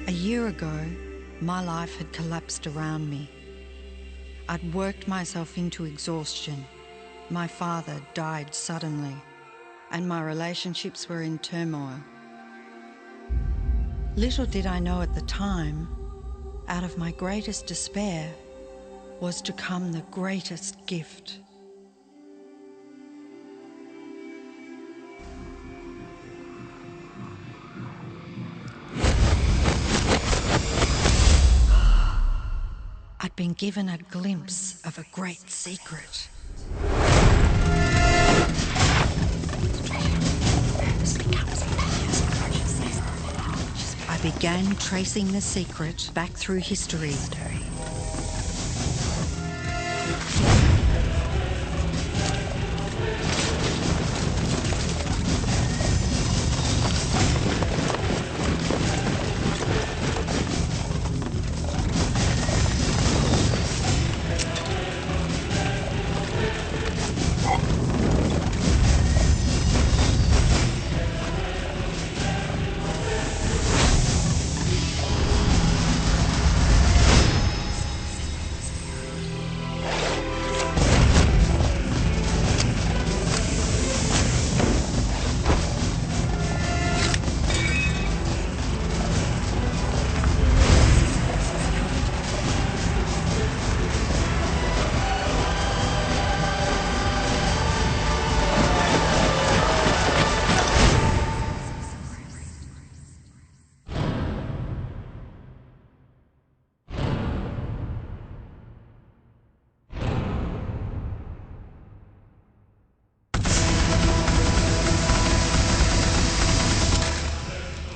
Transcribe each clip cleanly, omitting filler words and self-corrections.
A year ago, my life had collapsed around me. I'd worked myself into exhaustion. My father died suddenly, and my relationships were in turmoil. Little did I know at the time, out of my greatest despair was to come the greatest gift. I'd been given a glimpse of a great secret. I began tracing the secret back through history.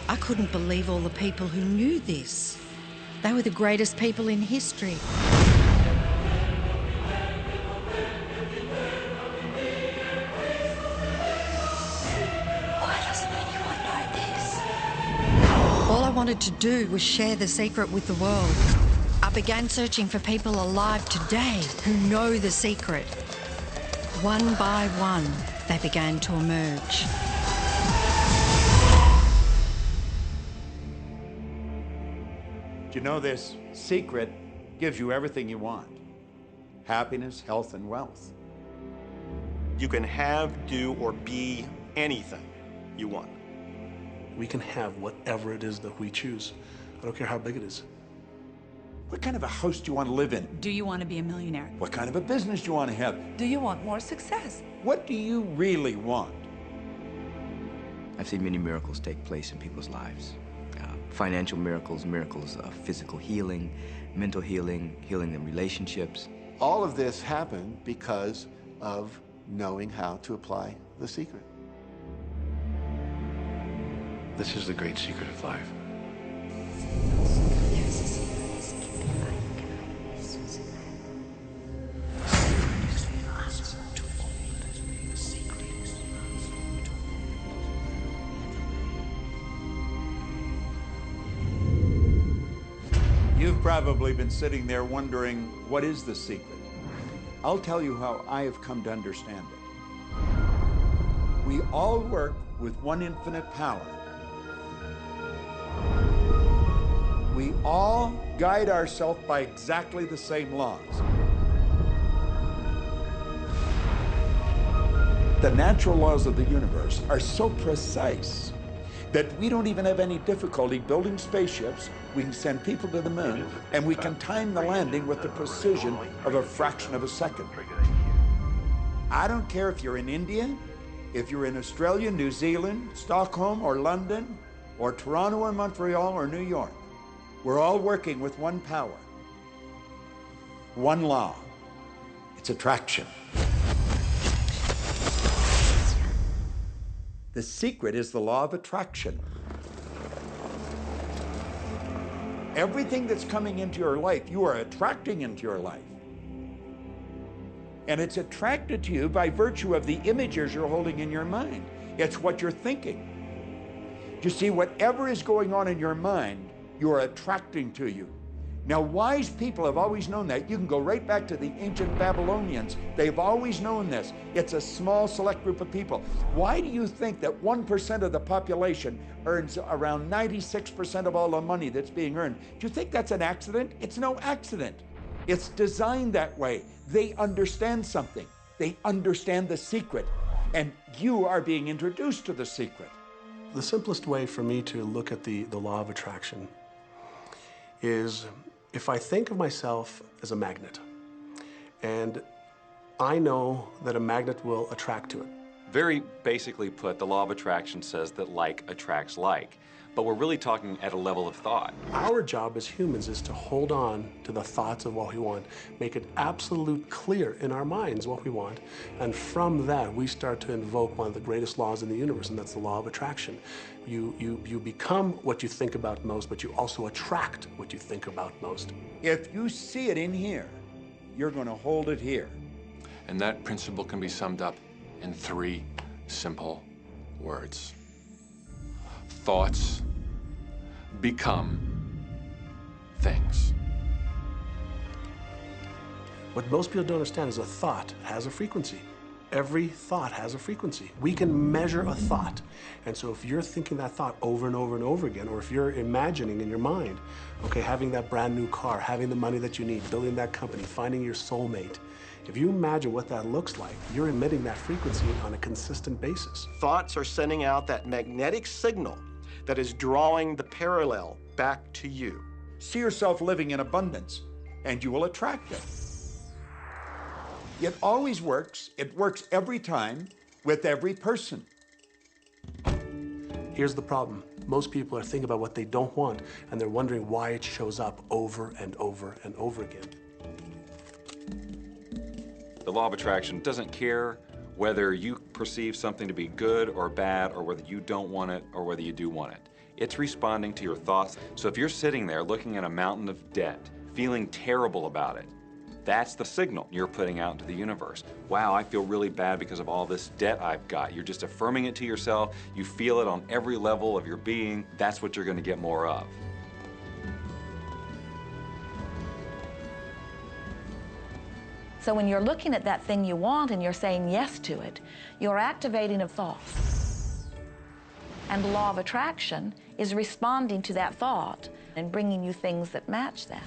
I couldn't believe all the people who knew this. They were the greatest people in history. Why doesn't anyone know this? All I wanted to do was share the secret with the world. I began searching for people alive today who know the secret. One by one, they began to emerge. Do you know this secret gives you everything you want? Happiness, health, and wealth. You can have, do, or be anything you want. We can have whatever it is that we choose. I don't care how big it is. What kind of a house do you want to live in? Do you want to be a millionaire? What kind of a business do you want to have? Do you want more success? What do you really want? I've seen many miracles take place in people's lives. Financial miracles, miracles of physical healing, mental healing, healing in relationships. All of this happened because of knowing how to apply the secret. This is the great secret of life. You've probably been sitting there wondering, what is the secret? I'll tell you how I have come to understand it. We all work with one infinite power. We all guide ourselves by exactly the same laws. The natural laws of the universe are so precise that we don't even have any difficulty building spaceships. We can send people to the moon, and we can time the landing with the precision of a fraction of a second. I don't care if you're in India, if you're in Australia, New Zealand, Stockholm, or London, or Toronto, or Montreal, or New York. We're all working with one power, one law. It's attraction. The secret is the law of attraction. Everything that's coming into your life, you are attracting into your life. And it's attracted to you by virtue of the images you're holding in your mind. It's what you're thinking. You see, whatever is going on in your mind, you are attracting to you. Now, wise people have always known that. You can go right back to the ancient Babylonians. They've always known this. It's a small, select group of people. Why do you think that 1% of the population earns around 96% of all the money that's being earned? Do you think that's an accident? It's no accident. It's designed that way. They understand something. They understand the secret. And you are being introduced to the secret. The simplest way for me to look at the law of attraction is if I think of myself as a magnet, and I know that a magnet will attract to it. Very basically put, the law of attraction says that like attracts like, but we're really talking at a level of thought. Our job as humans is to hold on to the thoughts of what we want, make it absolute clear in our minds what we want, and from that we start to invoke one of the greatest laws in the universe, and that's the law of attraction. You become what you think about most, but you also attract what you think about most. If you see it in here, you're going to hold it here. And that principle can be summed up in 3 simple words. Thoughts become things. What most people don't understand is a thought has a frequency. Every thought has a frequency. We can measure a thought. And so if you're thinking that thought over and over and over again, or if you're imagining in your mind, okay, having that brand new car, having the money that you need, building that company, finding your soulmate, if you imagine what that looks like, you're emitting that frequency on a consistent basis. Thoughts are sending out that magnetic signal that is drawing the parallel back to you. See yourself living in abundance, and you will attract it. It always works. It works every time with every person. Here's the problem. Most people are thinking about what they don't want, and they're wondering why it shows up over and over and over again. The law of attraction doesn't care whether you perceive something to be good or bad, or whether you don't want it or whether you do want it. It's responding to your thoughts. So if you're sitting there looking at a mountain of debt, feeling terrible about it, that's the signal you're putting out into the universe. Wow, I feel really bad because of all this debt I've got. You're just affirming it to yourself. You feel it on every level of your being. That's what you're going to get more of. So when you're looking at that thing you want and you're saying yes to it, you're activating a thought. And the law of attraction is responding to that thought and bringing you things that match that.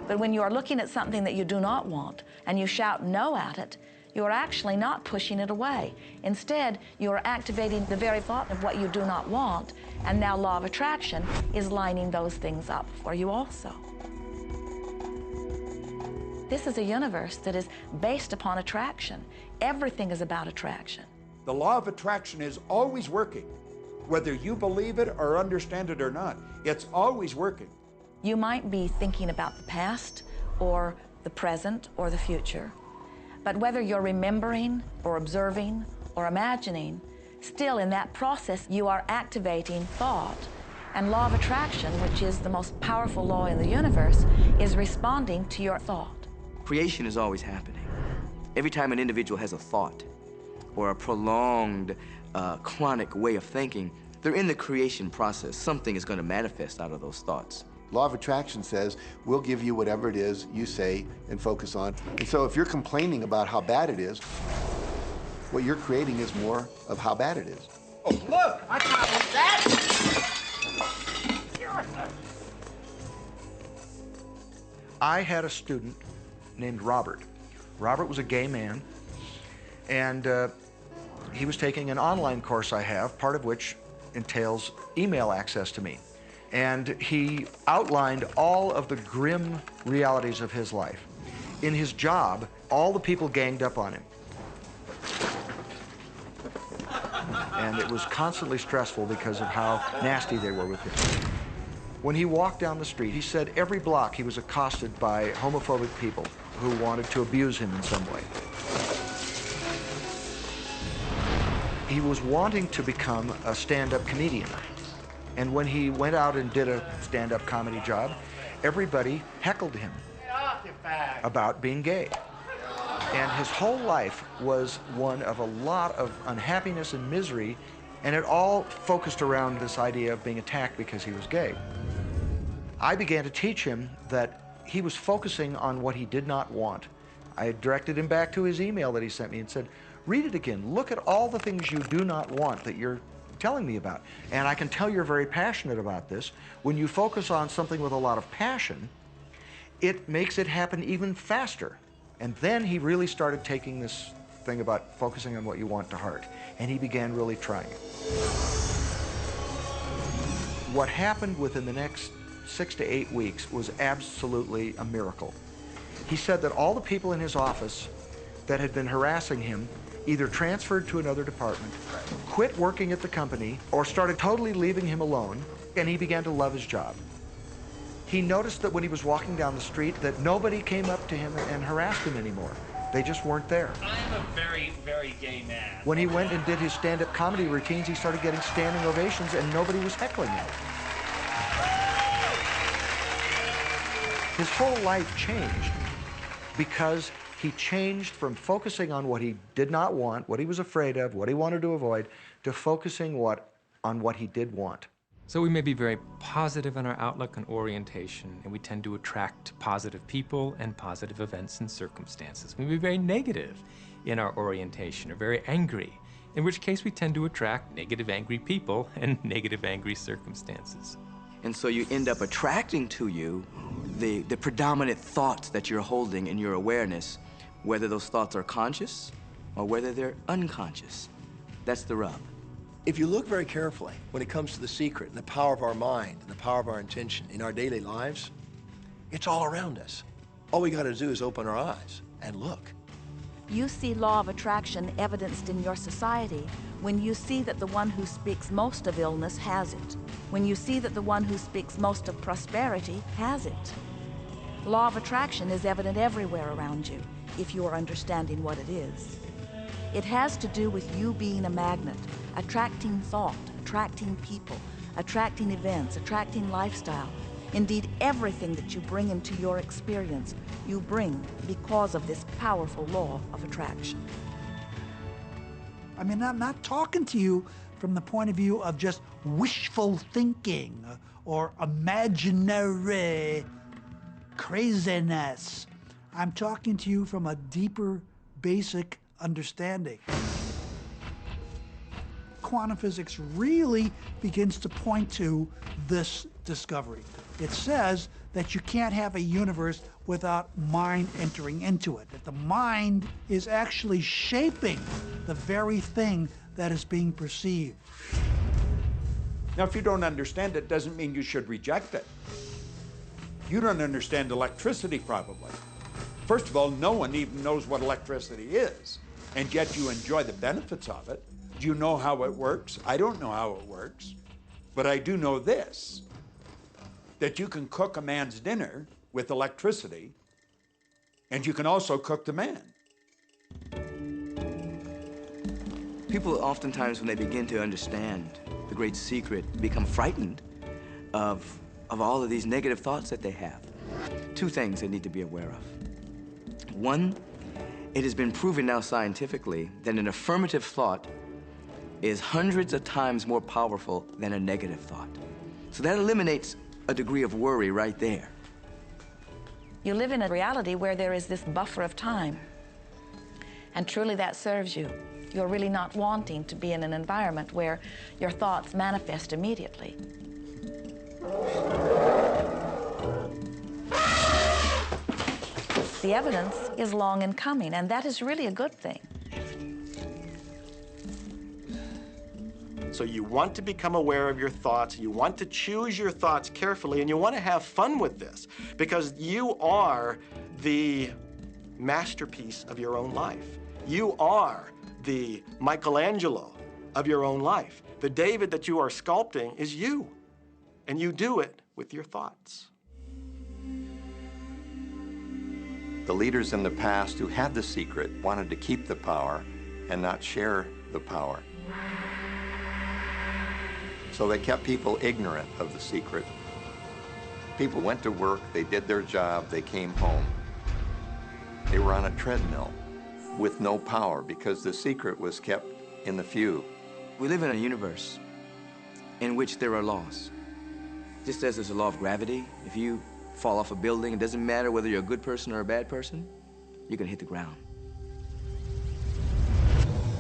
But when you are looking at something that you do not want and you shout no at it, you are actually not pushing it away. Instead, you are activating the very thought of what you do not want, and now law of attraction is lining those things up for you also. This is a universe that is based upon attraction. Everything is about attraction. The law of attraction is always working. Whether you believe it or understand it or not, it's always working. You might be thinking about the past or the present or the future, but whether you're remembering or observing or imagining, still in that process you are activating thought. And law of attraction, which is the most powerful law in the universe, is responding to your thought. Creation is always happening. Every time an individual has a thought or a prolonged, chronic way of thinking, they're in the creation process. Something is going to manifest out of those thoughts. Law of attraction says, we'll give you whatever it is you say and focus on. And so if you're complaining about how bad it is, what you're creating is more of how bad it is. Oh, look, I found that. I had a student named Robert. Robert was a gay man, and he was taking an online course I have, part of which entails email access to me. And he outlined all of the grim realities of his life. In his job, all the people ganged up on him. And it was constantly stressful because of how nasty they were with him. When he walked down the street, he said every block he was accosted by homophobic people who wanted to abuse him in some way. He was wanting to become a stand-up comedian. And when he went out and did a stand-up comedy job, everybody heckled him about being gay. And his whole life was one of a lot of unhappiness and misery, and it all focused around this idea of being attacked because he was gay. I began to teach him that he was focusing on what he did not want. I directed him back to his email that he sent me and said, read it again. Look at all the things you do not want that you're telling me about. And I can tell you're very passionate about this. When you focus on something with a lot of passion, it makes it happen even faster. And then he really started taking this thing about focusing on what you want to heart. And he began really trying it. What happened within the next 6 to 8 weeks was absolutely a miracle. He said that all the people in his office that had been harassing him either transferred to another department, quit working at the company, or started totally leaving him alone, and he began to love his job. He noticed that when he was walking down the street that nobody came up to him and harassed him anymore. They just weren't there. I am a very, very gay man. When he went and did his stand-up comedy routines, he started getting standing ovations and nobody was heckling him. His whole life changed because he changed from focusing on what he did not want, what he was afraid of, what he wanted to avoid, to focusing on what he did want. So we may be very positive in our outlook and orientation, and we tend to attract positive people and positive events and circumstances. We may be very negative in our orientation, or very angry, in which case we tend to attract negative, angry people and negative, angry circumstances. And so you end up attracting to you the predominant thoughts that you're holding in your awareness, whether those thoughts are conscious or whether they're unconscious. That's the rub. If you look very carefully when it comes to the secret and the power of our mind and the power of our intention in our daily lives, it's all around us. All we got to do is open our eyes and look. You see law of attraction evidenced in your society when you see that the one who speaks most of illness has it, when you see that the one who speaks most of prosperity has it. Law of attraction is evident everywhere around you if you are understanding what it is. It has to do with you being a magnet, attracting thought, attracting people, attracting events, attracting lifestyle. Indeed, everything that you bring into your experience, you bring because of this powerful law of attraction. I mean, I'm not talking to you from the point of view of just wishful thinking or imaginary craziness. I'm talking to you from a deeper, basic understanding. Quantum physics really begins to point to this discovery. It says that you can't have a universe without mind entering into it, that the mind is actually shaping the very thing that is being perceived. Now, if you don't understand it, doesn't mean you should reject it. You don't understand electricity, probably. First of all, no one even knows what electricity is, and yet you enjoy the benefits of it. Do you know how it works? I don't know how it works, but I do know this, that you can cook a man's dinner with electricity, and you can also cook the man. People oftentimes, when they begin to understand the great secret, become frightened of all of these negative thoughts that they have. Two things they need to be aware of. One, it has been proven now scientifically that an affirmative thought is hundreds of times more powerful than a negative thought. So that eliminates a degree of worry right there. You live in a reality where there is this buffer of time, and truly that serves you. You're really not wanting to be in an environment where your thoughts manifest immediately. The evidence is long in coming, and that is really a good thing. So you want to become aware of your thoughts, you want to choose your thoughts carefully, and you want to have fun with this because you are the masterpiece of your own life. You are the Michelangelo of your own life. The David that you are sculpting is you, and you do it with your thoughts. The leaders in the past who had the secret wanted to keep the power and not share the power. So they kept people ignorant of the secret. People went to work, they did their job, they came home. They were on a treadmill with no power because the secret was kept in the few. We live in a universe in which there are laws. Just as there's a law of gravity, if you fall off a building, it doesn't matter whether you're a good person or a bad person, you're gonna hit the ground.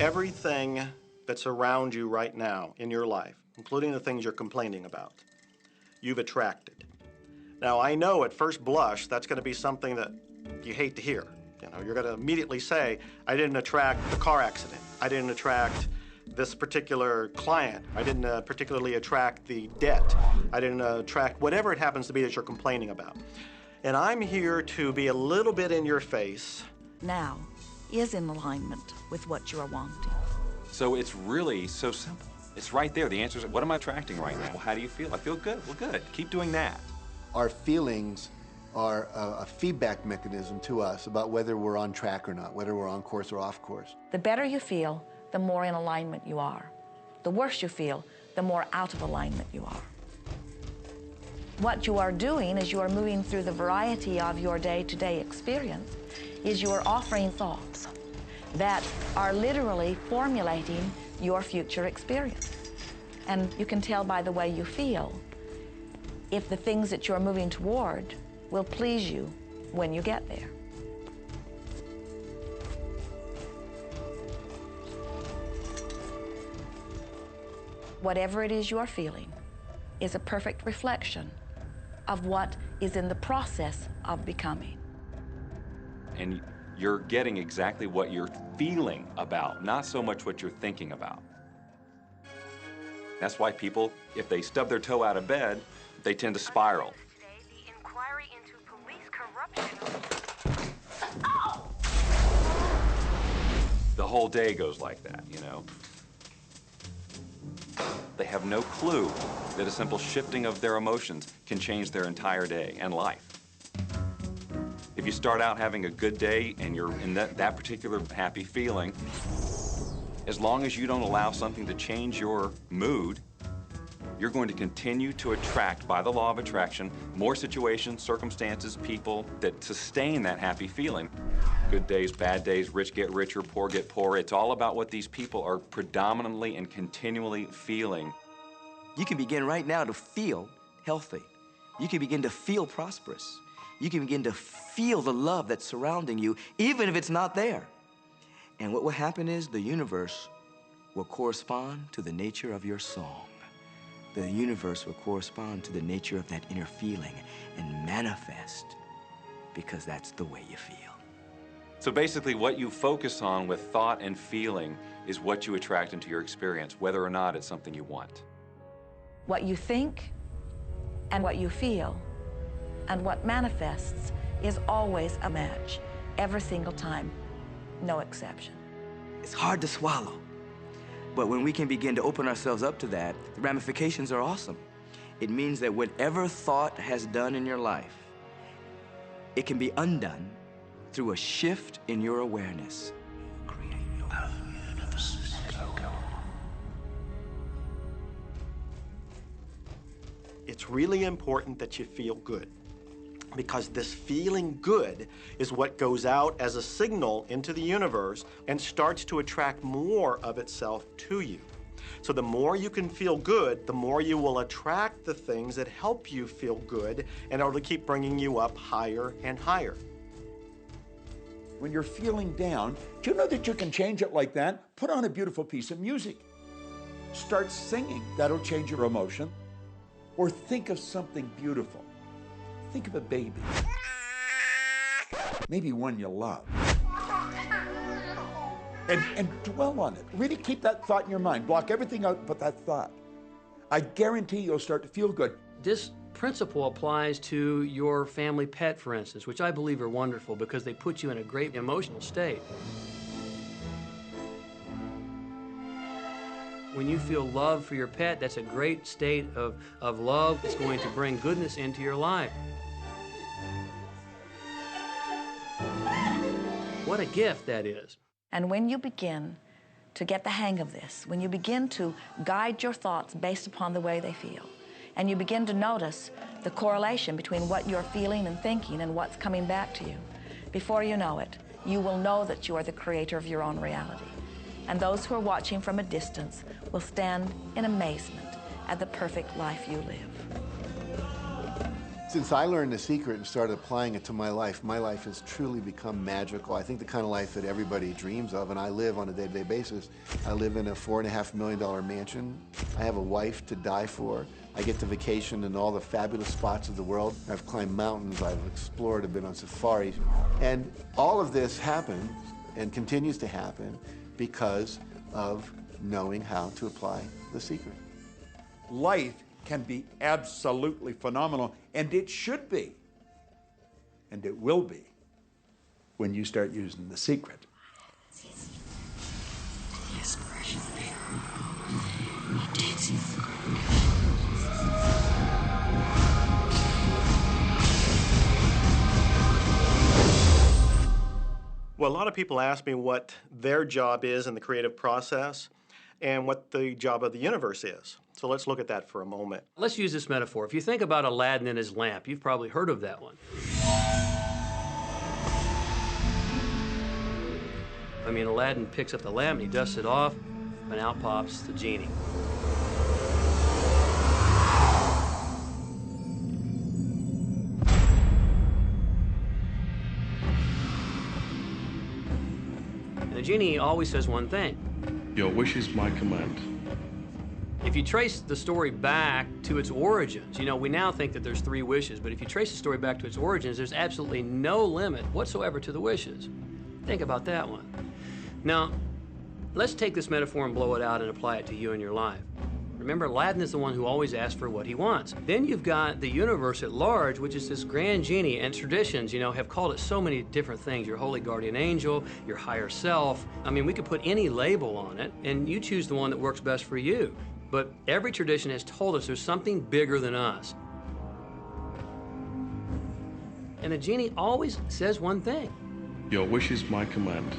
Everything that's around you right now in your life, including the things you're complaining about, you've attracted. Now, I know at first blush that's going to be something that you hate to hear. You know, you're going to immediately say, I didn't attract the car accident. I didn't attract this particular client. I didn't particularly attract the debt. I didn't attract whatever it happens to be that you're complaining about. And I'm here to be a little bit in your face. Now is in alignment with what you are wanting. So it's really so simple. It's right there. The answer is, what am I attracting right now? Well, how do you feel? I feel good. Well, good. Keep doing that. Our feelings are a feedback mechanism to us about whether we're on track or not, whether we're on course or off course. The better you feel, the more in alignment you are. The worse you feel, the more out of alignment you are. What you are doing as you are moving through the variety of your day-to-day experience is you are offering thoughts that are literally formulating your future experience. And you can tell by the way you feel if the things that you're moving toward will please you when you get there. Whatever it is you are feeling is a perfect reflection of what is in the process of becoming. And you're getting exactly what you're feeling about, not so much what you're thinking about. That's why people, if they stub their toe out of bed, they tend to spiral. The inquiry into police corruption. The whole day goes like that, you know? They have no clue that a simple shifting of their emotions can change their entire day and life. If you start out having a good day and you're in that particular happy feeling, as long as you don't allow something to change your mood, you're going to continue to attract, by the law of attraction, more situations, circumstances, people that sustain that happy feeling. Good days, bad days, rich get richer, poor get poorer. It's all about what these people are predominantly and continually feeling. You can begin right now to feel healthy. You can begin to feel prosperous. You can begin to feel the love that's surrounding you, even if it's not there. And what will happen is the universe will correspond to the nature of your song. The universe will correspond to the nature of that inner feeling and manifest, because that's the way you feel. So basically what you focus on with thought and feeling is what you attract into your experience, whether or not it's something you want. What you think and what you feel and what manifests is always a match, every single time, no exception. It's hard to swallow, but when we can begin to open ourselves up to that, the ramifications are awesome. It means that whatever thought has done in your life, it can be undone through a shift in your awareness. It's really important that you feel good, because this feeling good is what goes out as a signal into the universe and starts to attract more of itself to you. So the more you can feel good, the more you will attract the things that help you feel good and it'll keep bringing you up higher and higher. When you're feeling down, do you know that you can change it like that? Put on a beautiful piece of music. Start singing. That'll change your emotion. Or think of something beautiful. Think of a baby. Maybe one you love. And dwell on it. Really keep that thought in your mind. Block everything out but that thought. I guarantee you'll start to feel good. This principle applies to your family pet, for instance, which I believe are wonderful because they put you in a great emotional state. When you feel love for your pet, that's a great state of love. It's going to bring goodness into your life. What a gift that is. And when you begin to get the hang of this, when you begin to guide your thoughts based upon the way they feel, and you begin to notice the correlation between what you're feeling and thinking and what's coming back to you, before you know it, you will know that you are the creator of your own reality. And those who are watching from a distance will stand in amazement at the perfect life you live. Since I learned the secret and started applying it to my life has truly become magical. I think the kind of life that everybody dreams of, and I live on a day-to-day basis. I live in a $4.5 million mansion. I have a wife to die for. I get to vacation in all the fabulous spots of the world. I've climbed mountains, I've explored, I've been on safaris. And all of this happens and continues to happen because of knowing how to apply the secret. Life can be absolutely phenomenal, and it should be, and it will be, when you start using the secret. Well, a lot of people ask me what their job is in the creative process and what the job of the universe is. So let's look at that for a moment. Let's use this metaphor. If you think about Aladdin and his lamp, you've probably heard of that one. I mean, Aladdin picks up the lamp and he dusts it off, and out pops the genie. And the genie always says one thing. Your wish is my command. If you trace the story back to its origins, you know, we now think that there's 3 wishes, but if you trace the story back to its origins, there's absolutely no limit whatsoever to the wishes. Think about that one. Now, let's take this metaphor and blow it out and apply it to you in your life. Remember, Aladdin is the one who always asks for what he wants. Then you've got the universe at large, which is this grand genie, and traditions, you know, have called it so many different things. Your holy guardian angel, your higher self. I mean, we could put any label on it, and you choose the one that works best for you. But every tradition has told us there's something bigger than us. And the genie always says one thing. Your wish is my command.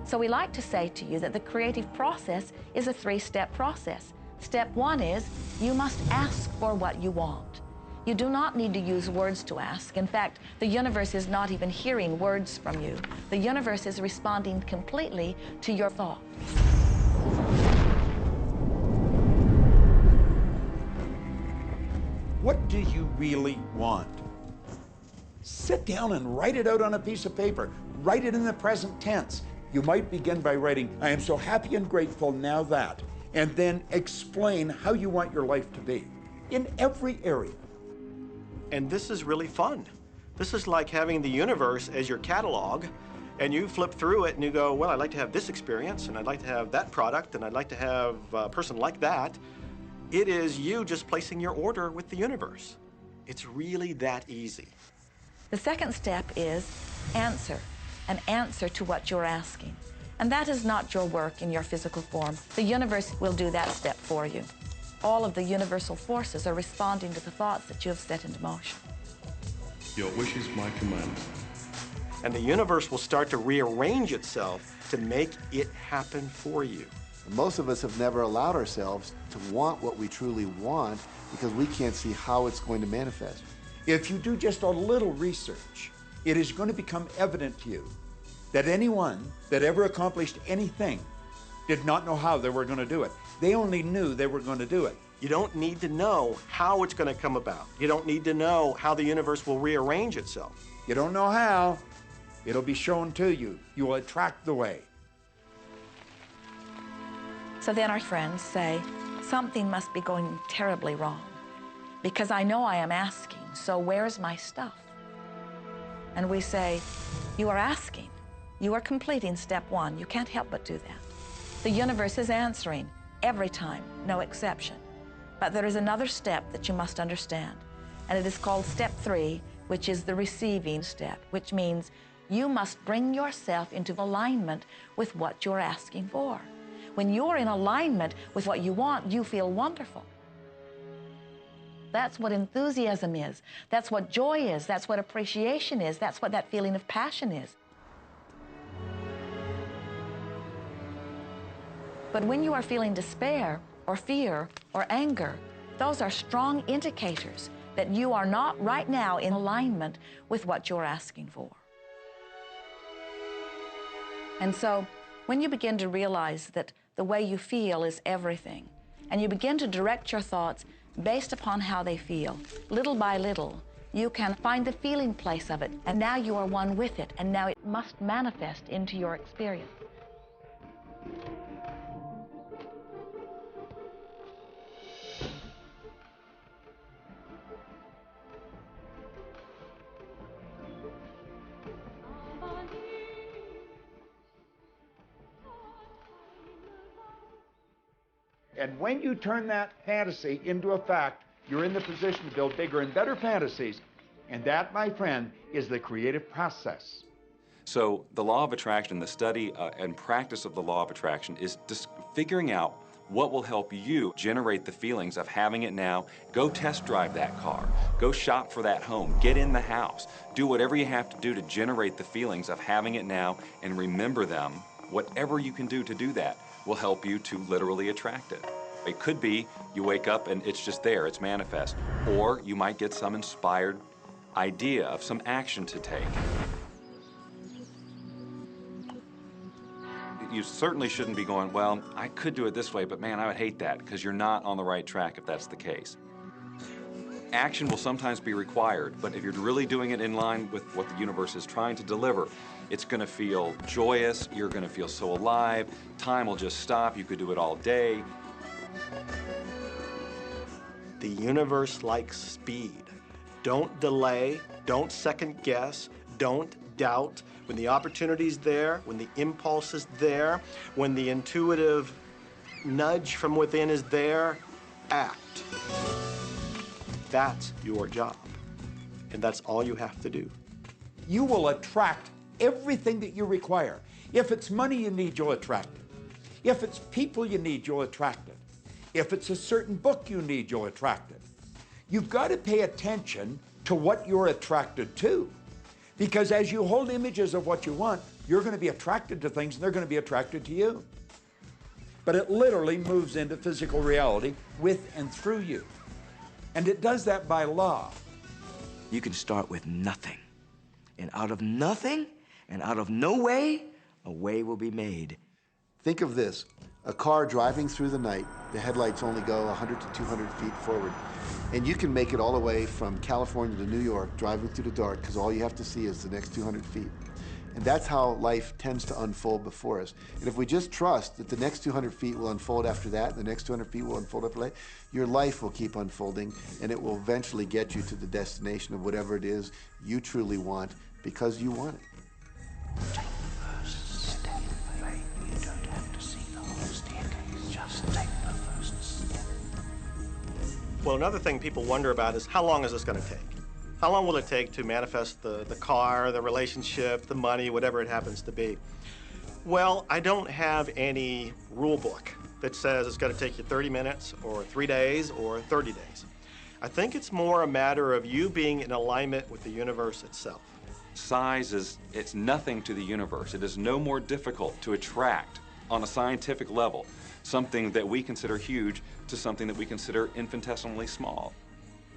So we like to say to you that the creative process is a 3-step process. Step 1 is you must ask for what you want. You do not need to use words to ask. In fact, the universe is not even hearing words from you. The universe is responding completely to your thought. What do you really want? Sit down and write it out on a piece of paper. Write it in the present tense. You might begin by writing, I am so happy and grateful now that, and then explain how you want your life to be in every area. And this is really fun. This is like having the universe as your catalog, and you flip through it and you go, well, I'd like to have this experience, and I'd like to have that product, and I'd like to have a person like that. It is you just placing your order with the universe. It's really that easy. The second step is answer, an answer to what you're asking. And that is not your work in your physical form. The universe will do that step for you. All of the universal forces are responding to the thoughts that you have set into motion. Your wish is my command. And the universe will start to rearrange itself to make it happen for you. Most of us have never allowed ourselves to want what we truly want because we can't see how it's going to manifest. If you do just a little research, it is going to become evident to you that anyone that ever accomplished anything did not know how they were going to do it. They only knew they were going to do it. You don't need to know how it's going to come about. You don't need to know how the universe will rearrange itself. You don't know how. It'll be shown to you. You will attract the way. So then our friends say, something must be going terribly wrong because I know I am asking, so where's my stuff? And we say, you are asking. You are completing step 1. You can't help but do that. The universe is answering every time, no exception. But there is another step that you must understand, and it is called step 3, which is the receiving step, which means you must bring yourself into alignment with what you're asking for. When you're in alignment with what you want, you feel wonderful. That's what enthusiasm is. That's what joy is. That's what appreciation is. That's what that feeling of passion is. But when you are feeling despair or fear or anger, those are strong indicators that you are not right now in alignment with what you're asking for. And so when you begin to realize that the way you feel is everything, and you begin to direct your thoughts based upon how they feel. Little by little, you can find the feeling place of it, and now you are one with it, and now it must manifest into your experience. And when you turn that fantasy into a fact, you're in the position to build bigger and better fantasies. And that, my friend, is the creative process. So the law of attraction, the study and practice of the law of attraction is just figuring out what will help you generate the feelings of having it now. Go test drive that car. Go shop for that home. Get in the house. Do whatever you have to do to generate the feelings of having it now and remember them. Whatever you can do to do that will help you to literally attract it. It could be you wake up and it's just there, it's manifest. Or you might get some inspired idea of some action to take. You certainly shouldn't be going, well, I could do it this way, but man, I would hate that, because you're not on the right track if that's the case. Action will sometimes be required, but if you're really doing it in line with what the universe is trying to deliver, it's going to feel joyous, you're going to feel so alive, time will just stop, you could do it all day. The universe likes speed. Don't delay, don't second guess, don't doubt. When the opportunity's there, when the impulse is there, when the intuitive nudge from within is there, act. That's your job, and that's all you have to do. You will attract everything that you require. If it's money you need, you'll attract it. If it's people you need, you'll attract it. If it's a certain book you need, you'll attract it. You've got to pay attention to what you're attracted to. Because as you hold images of what you want, you're going to be attracted to things and they're going to be attracted to you. But it literally moves into physical reality with and through you. And it does that by law. You can start with nothing. And out of nothing, and out of no way, a way will be made. Think of this, a car driving through the night, the headlights only go 100 to 200 feet forward. And you can make it all the way from California to New York, driving through the dark, because all you have to see is the next 200 feet. And that's how life tends to unfold before us. And if we just trust that the next 200 feet will unfold after that, the next 200 feet will unfold after that, your life will keep unfolding, and it will eventually get you to the destination of whatever it is you truly want, because you want it. Well, another thing people wonder about is how long is this going to take? How long will it take to manifest the car, the relationship, the money, whatever it happens to be? Well, I don't have any rule book that says it's going to take you 30 minutes or 3 days or 30 days. I think it's more a matter of you being in alignment with the universe itself. Size it's nothing to the universe. It is no more difficult to attract on a scientific level something that we consider huge to something that we consider infinitesimally small.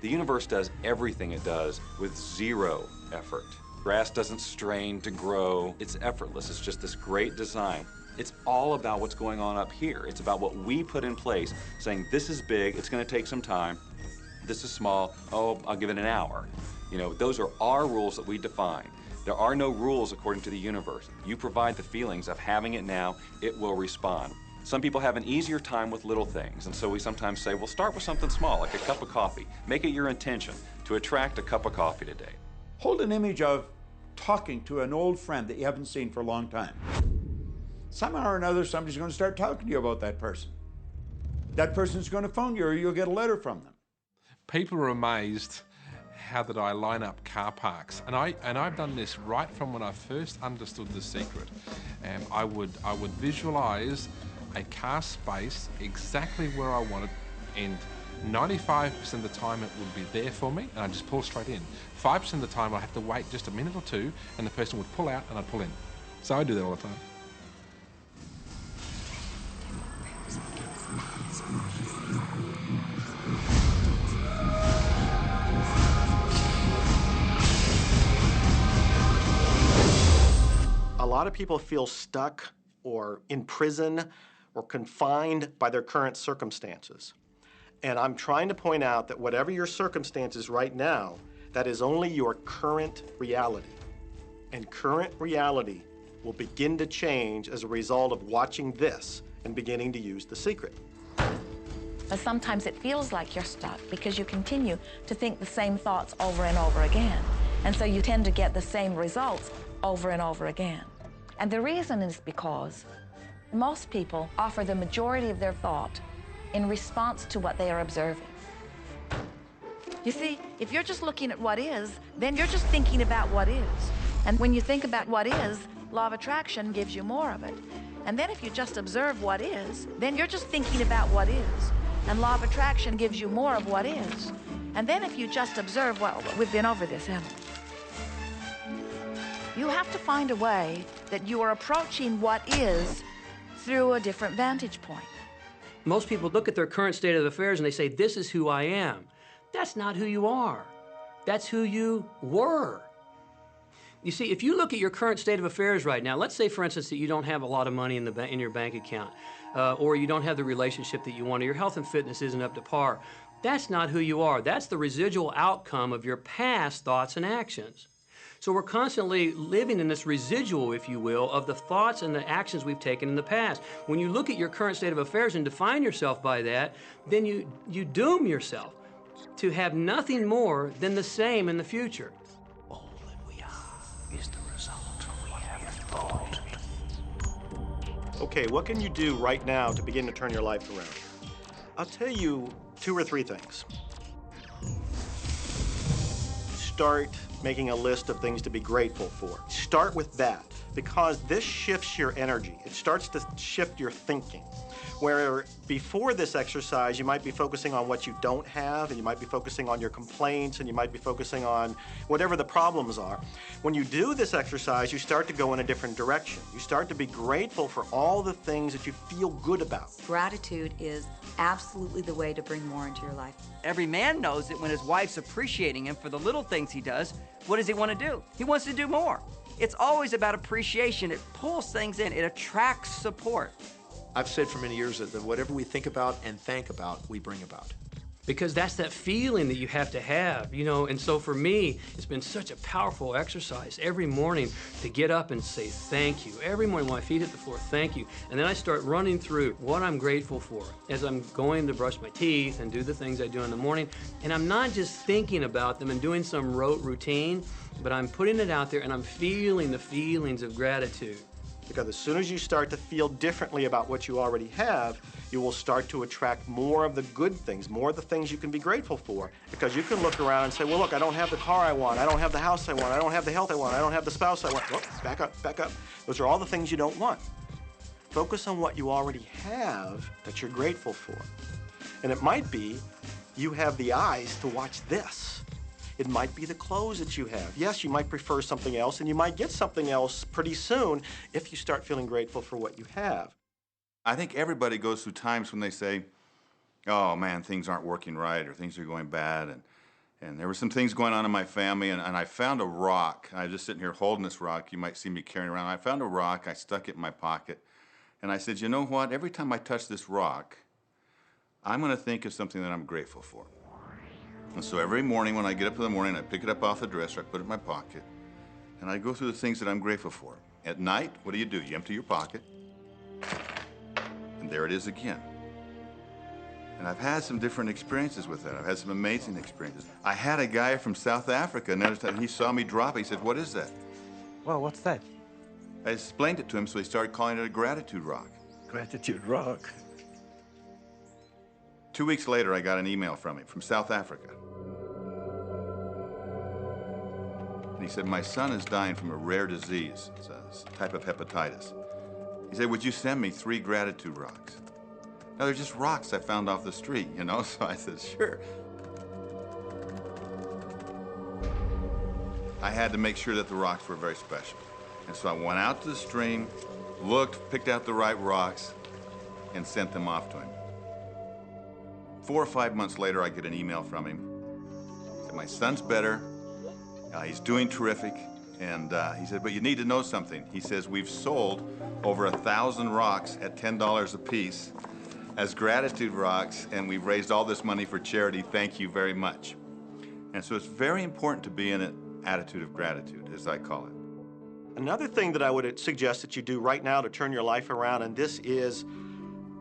The universe does everything it does with zero effort. Grass doesn't strain to grow. It's effortless. It's just this great design. It's all about what's going on up here. It's about what we put in place, saying this is big, it's going to take some time. This is small, oh, I'll give it an hour. You know, those are our rules that we define. There are no rules according to the universe. You provide the feelings of having it now, it will respond. Some people have an easier time with little things, and so we sometimes say, well, start with something small, like a cup of coffee. Make it your intention to attract a cup of coffee today. Hold an image of talking to an old friend that you haven't seen for a long time. Somehow or another, somebody's going to start talking to you about that person. That person's going to phone you, or you'll get a letter from them. People are amazed how that I line up car parks, and I've done this right from when I first understood The Secret. I would visualize a car space exactly where I want it, and 95% of the time it would be there for me, and I'd just pull straight in. 5% of the time I'd have to wait just a minute or two, and the person would pull out and I'd pull in. So I do that all the time. A lot of people feel stuck or in prison or confined by their current circumstances. And I'm trying to point out that whatever your circumstances right now, that is only your current reality. And current reality will begin to change as a result of watching this and beginning to use the secret. But sometimes it feels like you're stuck because you continue to think the same thoughts over and over again. And so you tend to get the same results over and over again. And the reason is because most people offer the majority of their thought in response to what they are observing. You see, if you're just looking at what is, then you're just thinking about what is. And when you think about what is, law of attraction gives you more of it. And then if you just observe what is, then you're just thinking about what is. And law of attraction gives you more of what is. And then if you just observe what, we've been over this, haven't we? You have to find a way that you are approaching what is through a different vantage point. Most people look at their current state of affairs and they say, this is who I am. That's not who you are. That's who you were. You see, if you look at your current state of affairs right now, let's say, for instance, that you don't have a lot of money in your bank account, or you don't have the relationship that you want, or your health and fitness isn't up to par. That's not who you are. That's the residual outcome of your past thoughts and actions. So we're constantly living in this residual, if you will, of the thoughts and the actions we've taken in the past. When you look at your current state of affairs and define yourself by that, then you doom yourself to have nothing more than the same in the future. All that we are is the result of what we have thought. Okay, what can you do right now to begin to turn your life around? I'll tell you 2 or 3 things. Start making a list of things to be grateful for. Start with that, because this shifts your energy. It starts to shift your thinking. Where before this exercise, you might be focusing on what you don't have, and you might be focusing on your complaints, and you might be focusing on whatever the problems are. When you do this exercise, you start to go in a different direction. You start to be grateful for all the things that you feel good about. Gratitude is absolutely the way to bring more into your life. Every man knows that when his wife's appreciating him for the little things he does, what does he want to do? He wants to do more. It's always about appreciation. It pulls things in. It attracts support. I've said for many years that whatever we think about and thank about, we bring about. Because that's that feeling that you have to have, you know. And so for me, it's been such a powerful exercise every morning to get up and say thank you. Every morning when my feet hit the floor, thank you. And then I start running through what I'm grateful for as I'm going to brush my teeth and do the things I do in the morning. And I'm not just thinking about them and doing some rote routine, but I'm putting it out there and I'm feeling the feelings of gratitude. Because as soon as you start to feel differently about what you already have, you will start to attract more of the good things, more of the things you can be grateful for. Because you can look around and say, well, look, I don't have the car I want, I don't have the house I want, I don't have the health I want, I don't have the spouse I want. Oh, back up, back up. Those are all the things you don't want. Focus on what you already have that you're grateful for. And it might be you have the eyes to watch this. It might be the clothes that you have. Yes, you might prefer something else, and you might get something else pretty soon if you start feeling grateful for what you have. I think everybody goes through times when they say, oh man, things aren't working right, or things are going bad, and there were some things going on in my family, and I found a rock. I was just sitting here holding this rock. You might see me carrying around. I found a rock. I stuck it in my pocket, and I said, you know what? Every time I touch this rock, I'm going to think of something that I'm grateful for. And so every morning when I get up in the morning, I pick it up off the dresser, I put it in my pocket, and I go through the things that I'm grateful for. At night, what do? You empty your pocket, and there it is again. And I've had some different experiences with that. I've had some amazing experiences. I had a guy from South Africa, another time, he saw me drop it. He said, what is that? Well, what's that? I explained it to him, so he started calling it a gratitude rock. Gratitude rock. 2 weeks later, I got an email from him from South Africa. And he said, my son is dying from a rare disease. It's a type of hepatitis. He said, would you send me 3 gratitude rocks? Now, they're just rocks I found off the street, you know? So I said, sure. I had to make sure that the rocks were very special. And so I went out to the stream, looked, picked out the right rocks, and sent them off to him. 4 or 5 months later, I get an email from him. He said, my son's better. He's doing terrific. And he said, but you need to know something. He says, we've sold over 1,000 rocks at $10 a piece. as gratitude rocks, and we've raised all this money for charity. Thank you very much. And so it's very important to be in an attitude of gratitude, as I call it. Another thing that I would suggest that you do right now to turn your life around, and this is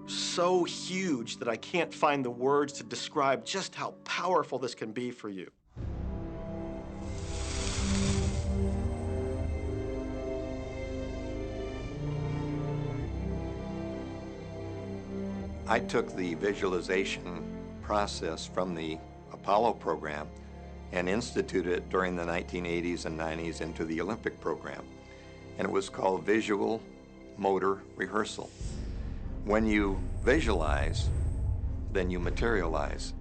so huge that I can't find the words to describe just how powerful this can be for you. I took the visualization process from the Apollo program and instituted it during the 1980s and 90s into the Olympic program. And it was called visual motor rehearsal. When you visualize, then you materialize.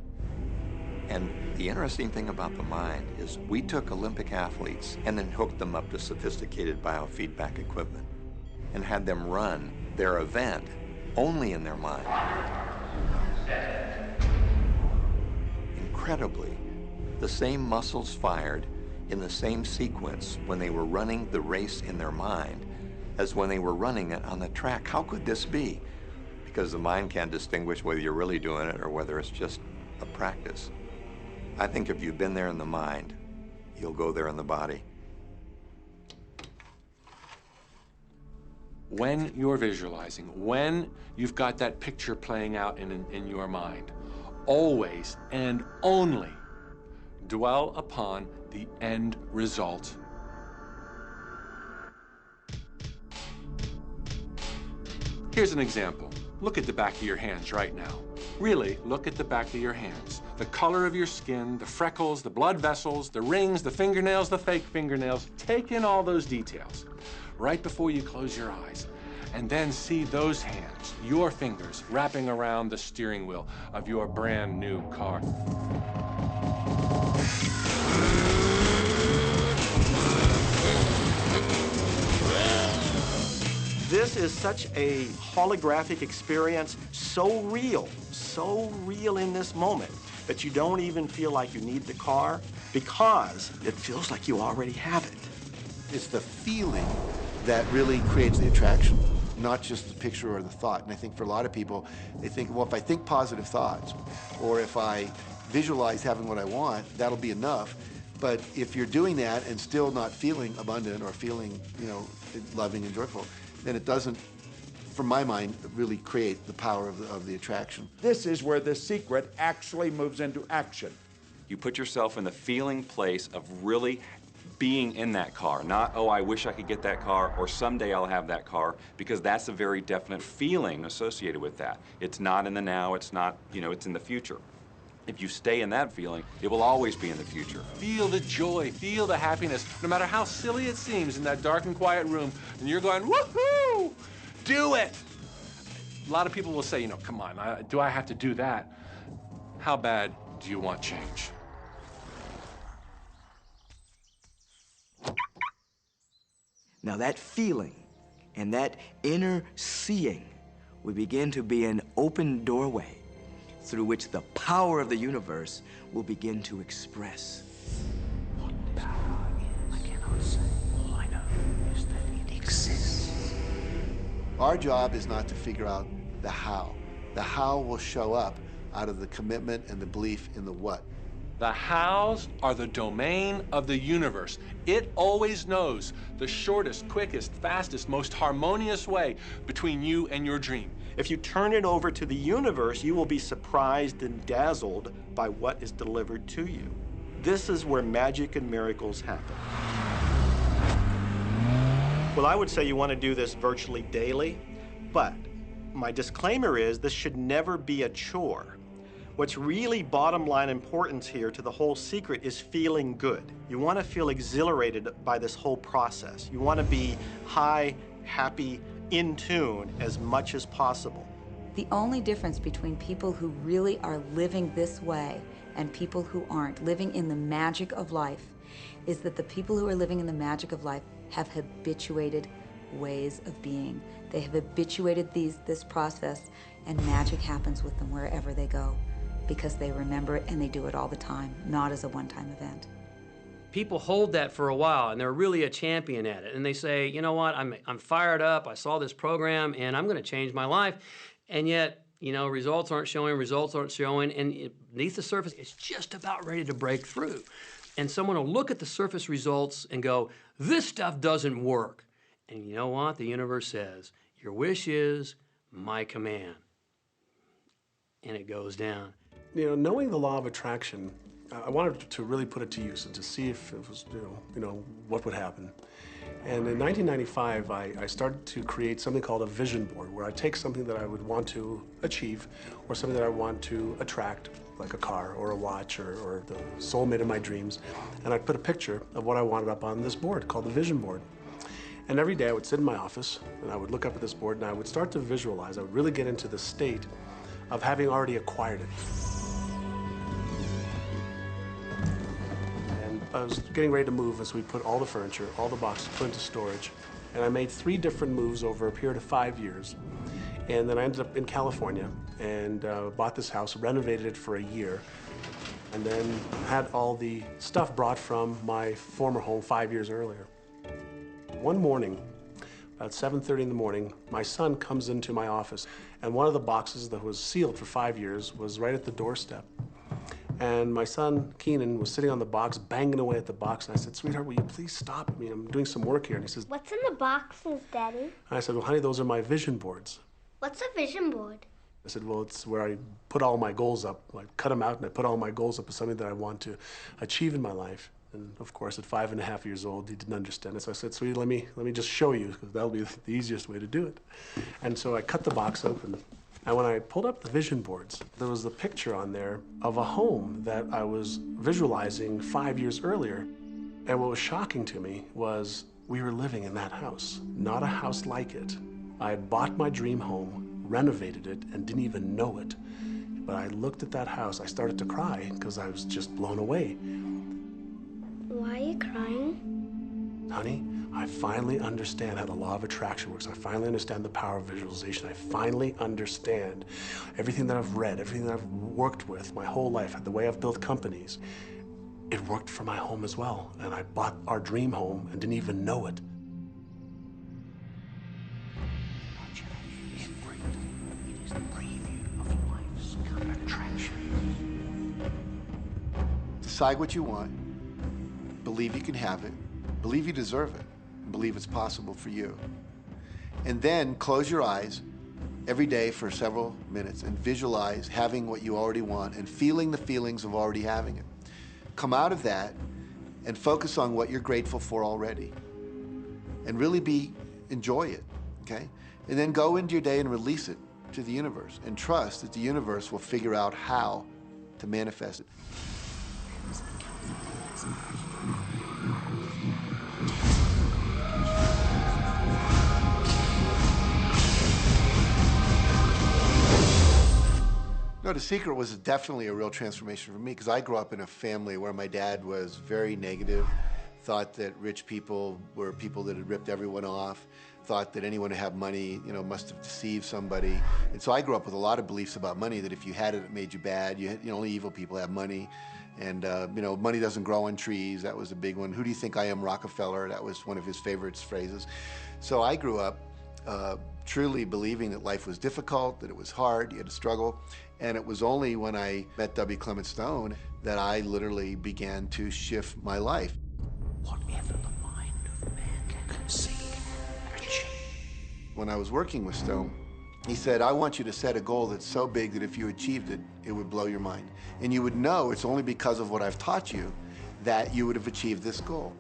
And the interesting thing about the mind is we took Olympic athletes and then hooked them up to sophisticated biofeedback equipment and had them run their event only in their mind. Incredibly, the same muscles fired in the same sequence when they were running the race in their mind as when they were running it on the track. How could this be? Because the mind can't distinguish whether you're really doing it or whether it's just a practice. I think if you've been there in the mind, you'll go there in the body. When you're visualizing, when you've got that picture playing out in your mind, always and only dwell upon the end result. Here's an example. Look at the back of your hands right now. Really, look at the back of your hands. The color of your skin, the freckles, the blood vessels, the rings, the fingernails, the fake fingernails. Take in all those details right before you close your eyes. And then see those hands, your fingers, wrapping around the steering wheel of your brand new car. This is such a holographic experience, so real in this moment, that you don't even feel like you need the car because it feels like you already have it. It's the feeling that really creates the attraction, not just the picture or the thought. And I think for a lot of people, they think, well, if I think positive thoughts, or if I visualize having what I want, that'll be enough. But if you're doing that and still not feeling abundant or feeling, loving and joyful, then it doesn't, from my mind, really create the power of the attraction. This is where the secret actually moves into action. You put yourself in the feeling place of really being in that car, not, oh, I wish I could get that car, or someday I'll have that car, because that's a very definite feeling associated with that. It's not in the now, it's not, it's in the future. If you stay in that feeling, it will always be in the future. Feel the joy, feel the happiness, no matter how silly it seems in that dark and quiet room, and you're going, woohoo, do it. A lot of people will say, come on, do I have to do that? How bad do you want change? Now that feeling and that inner seeing will begin to be an open doorway through which the power of the universe will begin to express. What power I cannot say. All I know is that it exists. Our job is not to figure out the how. The how will show up out of the commitment and the belief in the what. The hows are the domain of the universe. It always knows the shortest, quickest, fastest, most harmonious way between you and your dream. If you turn it over to the universe, you will be surprised and dazzled by what is delivered to you. This is where magic and miracles happen. Well, I would say you want to do this virtually daily, but my disclaimer is this should never be a chore. What's really bottom line importance here to the whole secret is feeling good. You want to feel exhilarated by this whole process. You want to be high, happy, in tune as much as possible. The only difference between people who really are living this way and people who aren't, living in the magic of life, is that the people who are living in the magic of life have habituated ways of being. They have habituated this process, and magic happens with them wherever they go, because they remember it and they do it all the time, not as a one-time event. People hold that for a while, and they're really a champion at it. And they say, you know what, I'm fired up, I saw this program, and I'm going to change my life. And yet, You know, results aren't showing, and beneath the surface, it's just about ready to break through. And someone will look at the surface results and go, this stuff doesn't work. And you know what? The universe says, your wish is my command. And it goes down. You know, knowing the law of attraction, I wanted to really put it to use and to see if it was, what would happen. And in 1995, I started to create something called a vision board, where I take something that I would want to achieve or something that I want to attract, like a car or a watch or the soulmate of my dreams, and I'd put a picture of what I wanted up on this board called the vision board. And every day I would sit in my office and I would look up at this board and I would start to visualize. I would really get into the state of having already acquired it. And I was getting ready to move as we put all the furniture, all the boxes put into storage. And I made 3 different moves over a period of 5 years. And then I ended up in California and bought this house, renovated it for a year, and then had all the stuff brought from my former home 5 years earlier. One morning, about 7:30 in the morning, my son comes into my office, and one of the boxes that was sealed for 5 years was right at the doorstep. And my son, Keenan, was sitting on the box, banging away at the box, and I said, sweetheart, will you please stop? I mean, I'm doing some work here. And he says, what's in the boxes, Daddy? And I said, well, honey, those are my vision boards. What's a vision board? I said, well, it's where I put all my goals up. I cut them out and I put all my goals up as something that I want to achieve in my life. And of course, at 5.5 years old, he didn't understand it. So I said, sweetie, let me just show you, because that'll be the easiest way to do it. And so I cut the box open. And when I pulled up the vision boards, there was a picture on there of a home that I was visualizing 5 years earlier. And what was shocking to me was we were living in that house, not a house like it. I had bought my dream home, renovated it, and didn't even know it. But I looked at that house, I started to cry because I was just blown away. Why are you crying? Honey, I finally understand how the law of attraction works. I finally understand the power of visualization. I finally understand everything that I've read, everything that I've worked with my whole life, the way I've built companies. It worked for my home as well. And I bought our dream home and didn't even know it. Decide what you want, believe you can have it, believe you deserve it, and believe it's possible for you. And then close your eyes every day for several minutes and visualize having what you already want and feeling the feelings of already having it. Come out of that and focus on what you're grateful for already. And really enjoy it, okay? And then go into your day and release it to the universe and trust that the universe will figure out how to manifest it. No, The Secret was definitely a real transformation for me because I grew up in a family where my dad was very negative, thought that rich people were people that had ripped everyone off, thought that anyone who had money, must have deceived somebody. And so I grew up with a lot of beliefs about money, that if you had it, it made you bad. Only evil people have money. And, money doesn't grow on trees. That was a big one. Who do you think I am, Rockefeller? That was one of his favorite phrases. So I grew up truly believing that life was difficult, that it was hard, you had to struggle. And it was only when I met W. Clement Stone that I literally began to shift my life. Whatever the mind of man can conceive and achieve. When I was working with Stone, he said, I want you to set a goal that's so big that if you achieved it, it would blow your mind. And you would know it's only because of what I've taught you that you would have achieved this goal.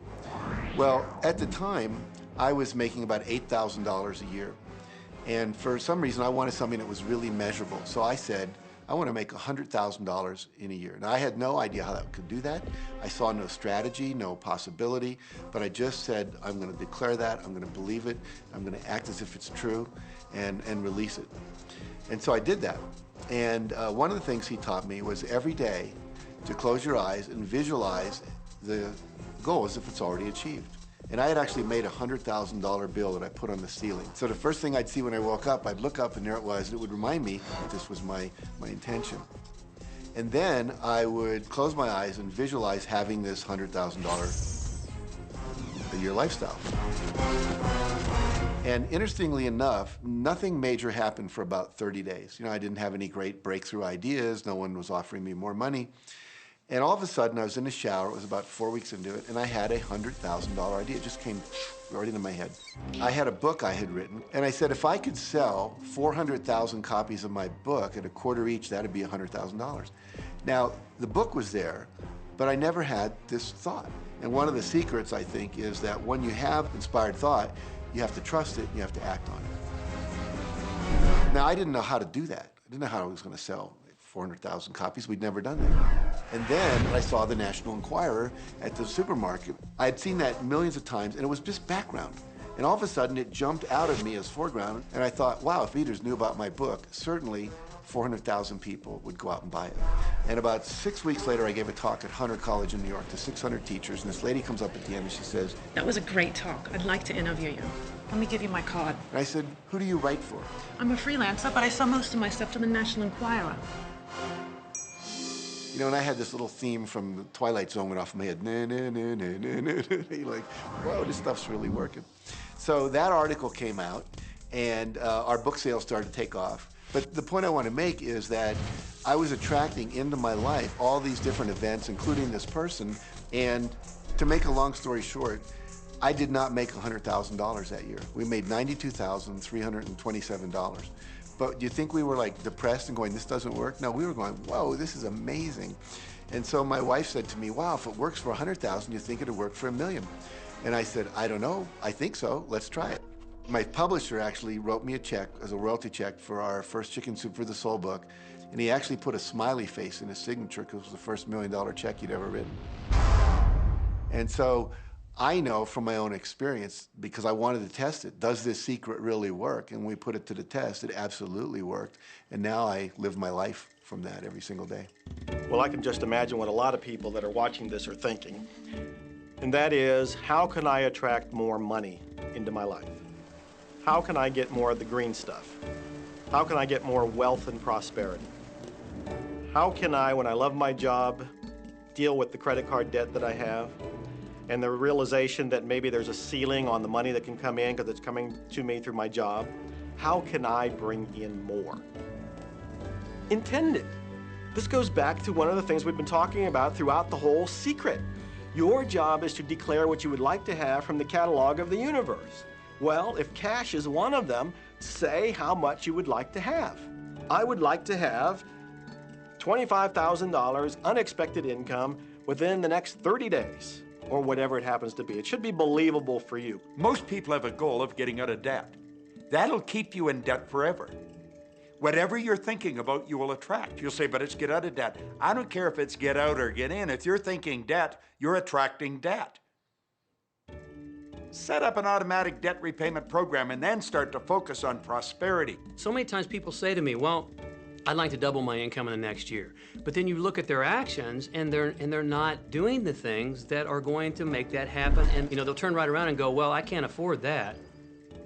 Well, at the time, I was making about $8,000 a year. And for some reason, I wanted something that was really measurable. So I said, I want to make $100,000 in a year. And I had no idea how I could do that. I saw no strategy, no possibility, but I just said, I'm going to declare that, I'm going to believe it, I'm going to act as if it's true, and release it. And so I did that. And one of the things he taught me was every day to close your eyes and visualize the goal as if it's already achieved. And I had actually made a $100,000 bill that I put on the ceiling. So the first thing I'd see when I woke up, I'd look up and there it was, and it would remind me that this was my intention. And then I would close my eyes and visualize having this $100,000 a year lifestyle. And interestingly enough, nothing major happened for about 30 days. You know, I didn't have any great breakthrough ideas. No one was offering me more money. And all of a sudden, I was in the shower. It was about 4 weeks into it, and I had a $100,000 idea. It just came right into my head. I had a book I had written, and I said, if I could sell 400,000 copies of my book at a quarter each, that'd be $100,000. Now, the book was there, but I never had this thought. And one of the secrets, I think, is that when you have inspired thought, you have to trust it, and you have to act on it. Now, I didn't know how to do that. I didn't know how I was going to sell 400,000 copies. We'd never done that. And then I saw the National Enquirer at the supermarket. I had seen that millions of times, and it was just background. And all of a sudden, it jumped out of me as foreground, and I thought, wow, if readers knew about my book, certainly 400,000 people would go out and buy it. And about 6 weeks later, I gave a talk at Hunter College in New York to 600 teachers, and this lady comes up at the end and she says, "That was a great talk. I'd like to interview you. Let me give you my card." And I said, "Who do you write for?" "I'm a freelancer, but I sell most of my stuff to the National Enquirer." You know, and I had this little theme from the Twilight Zone went off in my head. Na, na, na, na, na, na. You're like, whoa, this stuff's really working. So that article came out, and our book sales started to take off. But the point I want to make is that I was attracting into my life all these different events, including this person. And to make a long story short, I did not make $100,000 that year. We made $92,327. But do you think we were like depressed and going, this doesn't work? No, we were going, whoa, this is amazing. And so my wife said to me, wow, if it works for 100,000, you think it'd work for 1 million? And I said, I don't know, I think so, let's try it. My publisher actually wrote me a check as a royalty check for our first Chicken Soup for the Soul book. And he actually put a smiley face in his signature because it was the first $1 million check he'd ever written. And so I know from my own experience, because I wanted to test it, does this secret really work? And when we put it to the test, it absolutely worked. And now I live my life from that every single day. Well, I can just imagine what a lot of people that are watching this are thinking. And that is, how can I attract more money into my life? How can I get more of the green stuff? How can I get more wealth and prosperity? How can I, when I love my job, deal with the credit card debt that I have? And the realization that maybe there's a ceiling on the money that can come in because it's coming to me through my job. How can I bring in more? Intend it. This goes back to one of the things we've been talking about throughout the whole secret. Your job is to declare what you would like to have from the catalog of the universe. Well, if cash is one of them, say how much you would like to have. I would like to have $25,000 unexpected income within the next 30 days. Or whatever it happens to be. It should be believable for you. Most people have a goal of getting out of debt. That'll keep you in debt forever. Whatever you're thinking about, you will attract. You'll say, but it's get out of debt. I don't care if it's get out or get in. If you're thinking debt, you're attracting debt. Set up an automatic debt repayment program and then start to focus on prosperity. So many times people say to me, well, I'd like to double my income in the next year. But then you look at their actions and they're not doing the things that are going to make that happen. And they'll turn right around and go, well, I can't afford that.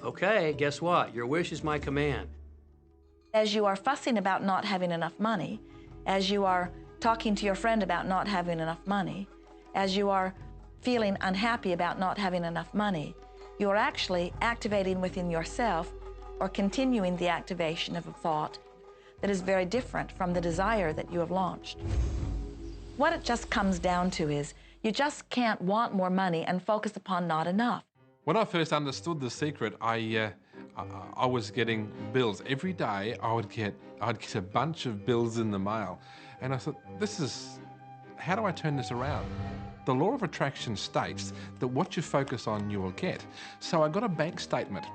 Okay, guess what? Your wish is my command. As you are fussing about not having enough money, as you are talking to your friend about not having enough money, as you are feeling unhappy about not having enough money, you're actually activating within yourself or continuing the activation of a thought that is very different from the desire that you have launched. What it just comes down to is you just can't want more money and focus upon not enough. When I first understood the secret, I was getting bills. Every day I'd get a bunch of bills in the mail. And I thought, how do I turn this around? The law of attraction states that what you focus on, you will get. So I got a bank statement.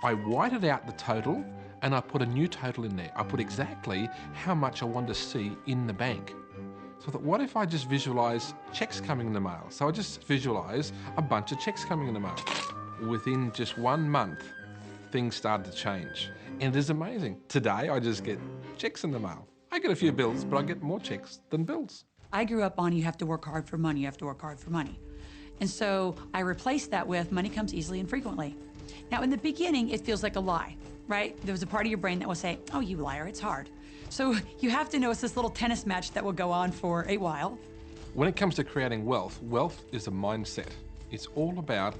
I whited out the total and I put a new total in there. I put exactly how much I want to see in the bank. So I thought, what if I just visualize checks coming in the mail? So I just visualize a bunch of checks coming in the mail. Within just 1 month, things started to change. And it is amazing. Today, I just get checks in the mail. I get a few bills, but I get more checks than bills. I grew up on you have to work hard for money, you have to work hard for money. And so I replaced that with money comes easily and frequently. Now, in the beginning, it feels like a lie, right? There was a part of your brain that will say, oh, you liar, it's hard. So you have to know it's this little tennis match that will go on for a while. When it comes to creating wealth, wealth is a mindset. It's all about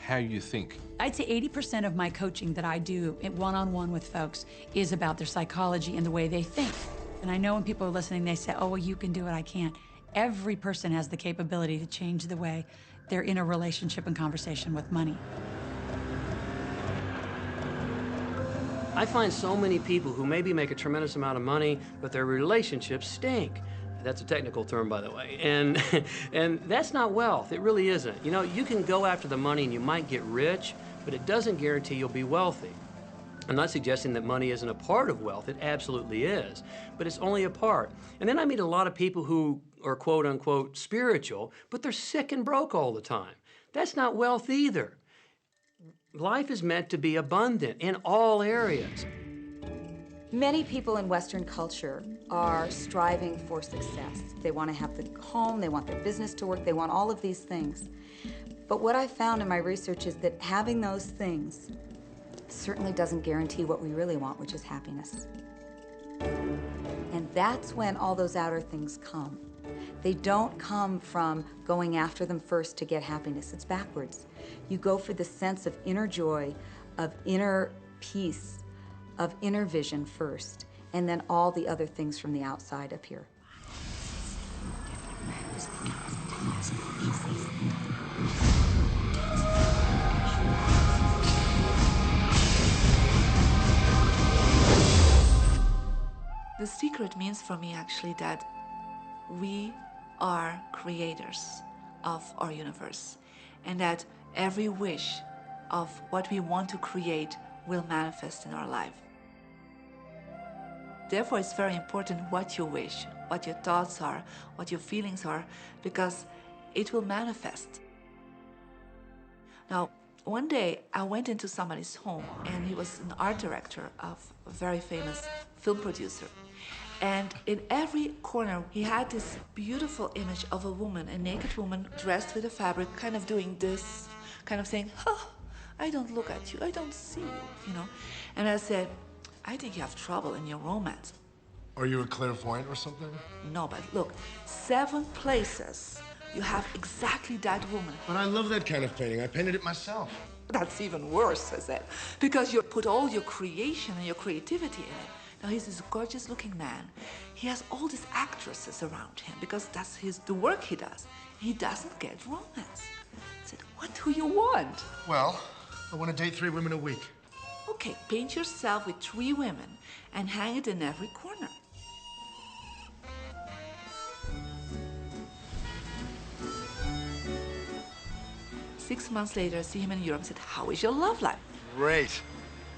how you think. I'd say 80% of my coaching that I do one-on-one with folks is about their psychology and the way they think. And I know when people are listening, they say, oh, well, you can do it, I can't. Every person has the capability to change the way they're in a relationship and conversation with money. I find so many people who maybe make a tremendous amount of money, but their relationships stink. That's a technical term, by the way. And that's not wealth. It really isn't. You know, you can go after the money and you might get rich, but it doesn't guarantee you'll be wealthy. I'm not suggesting that money isn't a part of wealth. It absolutely is, but it's only a part. And then I meet a lot of people who are quote unquote spiritual, but they're sick and broke all the time. That's not wealth either. Life is meant to be abundant in all areas. Many people in Western culture are striving for success. They want to have the home, they want their business to work, they want all of these things. But what I found in my research is that having those things certainly doesn't guarantee what we really want, which is happiness. And that's when all those outer things come. They don't come from going after them first to get happiness. It's backwards. You go for the sense of inner joy, of inner peace, of inner vision first, and then all the other things from the outside appear. The secret means for me actually that we are creators of our universe, and that every wish of what we want to create will manifest in our life. Therefore, it's very important what you wish, what your thoughts are, what your feelings are, because it will manifest. Now, one day I went into somebody's home, and he was an art director of a very famous film producer. And in every corner, he had this beautiful image of a woman, a naked woman dressed with a fabric, kind of doing this, kind of saying, oh, I don't look at you, I don't see you, know? And I said, I think you have trouble in your romance. Are you a clairvoyant or something? No, but look, 7 places you have exactly that woman. But I love that kind of painting. I painted it myself. That's even worse, I said, because you put all your creation and your creativity in it. Now, he's this gorgeous-looking man. He has all these actresses around him because that's the work he does. He doesn't get romance. I said, what do you want? Well, I want to date 3 women a week. Okay, paint yourself with 3 women and hang it in every corner. Six months later, I see him in Europe and said, how is your love life? Great.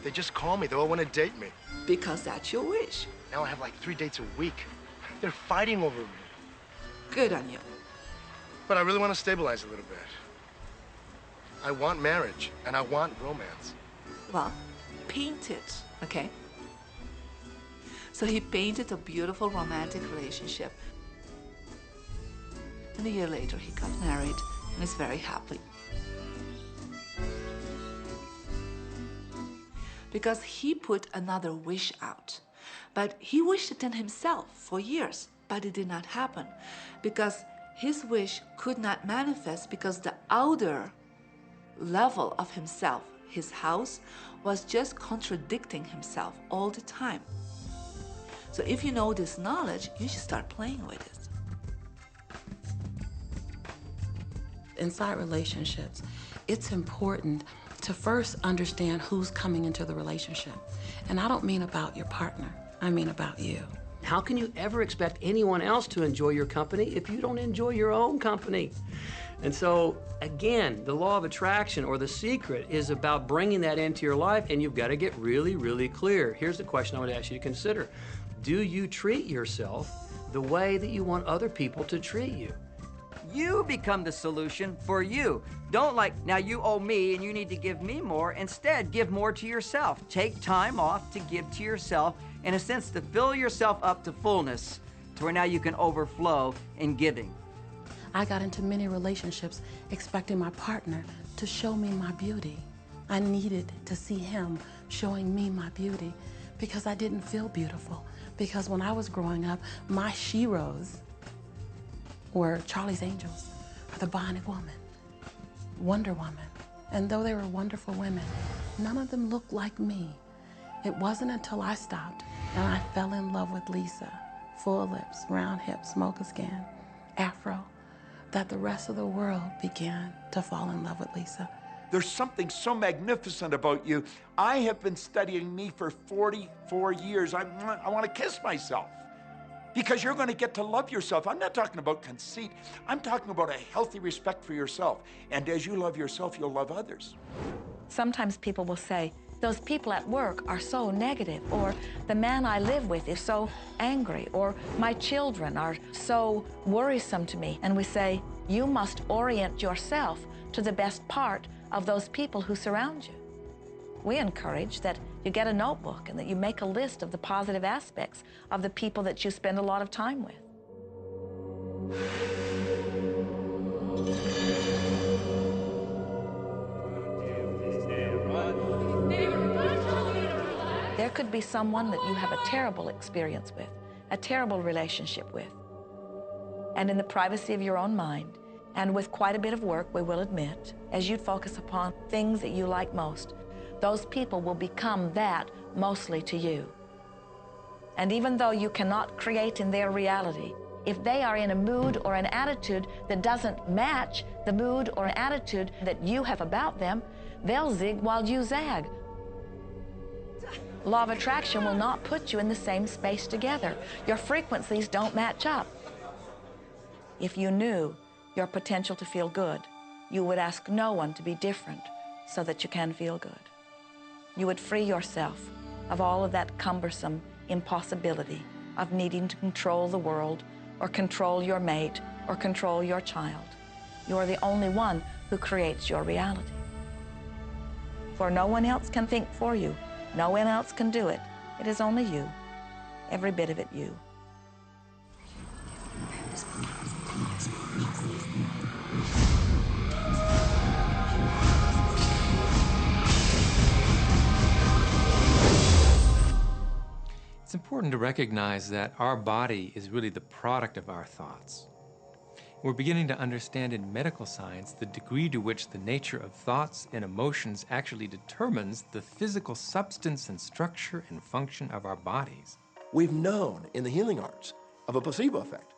They just call me. They all want to date me. Because that's your wish. Now I have like 3 dates a week. They're fighting over me. Good on you. But I really want to stabilize a little bit. I want marriage, and I want romance. Well, paint it, okay? So he painted a beautiful romantic relationship. And a year later, he got married and is very happy. Because he put another wish out. But he wished it in himself for years, but it did not happen. Because his wish could not manifest because the outer level of himself, his house, was just contradicting himself all the time. So if you know this knowledge, you should start playing with it. Inside relationships, it's important to first understand who's coming into the relationship. And I don't mean about your partner, I mean about you. How can you ever expect anyone else to enjoy your company if you don't enjoy your own company? And so, again, the law of attraction, or the secret, is about bringing that into your life, and you've got to get really, really clear. Here's the question I would ask you to consider. Do you treat yourself the way that you want other people to treat you? You become the solution for you. Don't now you owe me and you need to give me more. Instead, give more to yourself. Take time off to give to yourself, in a sense, to fill yourself up to fullness, to where now you can overflow in giving. I got into many relationships expecting my partner to show me my beauty. I needed to see him showing me my beauty because I didn't feel beautiful. Because when I was growing up, my sheroes were Charlie's Angels, or the Bionic Woman, Wonder Woman, And though they were wonderful women, none of them looked like me. It wasn't until I stopped and I fell in love with Lisa, full lips, round hips, mocha skin, afro, that the rest of the world began to fall in love with Lisa. There's something so magnificent about you. I have been studying me for 44 years. I want to kiss myself because you're going to get to love yourself. I'm not talking about conceit. I'm talking about a healthy respect for yourself. And as you love yourself, you'll love others. Sometimes people will say, those people at work are so negative, or the man I live with is so angry, or my children are so worrisome to me. And we say, you must orient yourself to the best part of those people who surround you. We encourage that you get a notebook and that you make a list of the positive aspects of the people that you spend a lot of time with. There could be someone that you have a terrible experience with, a terrible relationship with. And in the privacy of your own mind, and with quite a bit of work, we will admit, as you focus upon things that you like most, those people will become that mostly to you. And even though you cannot create in their reality, if they are in a mood or an attitude that doesn't match the mood or attitude that you have about them, they'll zig while you zag. Law of attraction will not put you in the same space together. Your frequencies don't match up. If you knew your potential to feel good, you would ask no one to be different so that you can feel good. You would free yourself of all of that cumbersome impossibility of needing to control the world or control your mate or control your child. You are the only one who creates your reality. For no one else can think for you. No one else can do it. It is only you, every bit of it you. It's important to recognize that our body is really the product of our thoughts. We're beginning to understand in medical science the degree to which the nature of thoughts and emotions actually determines the physical substance and structure and function of our bodies. We've known in the healing arts of a placebo effect.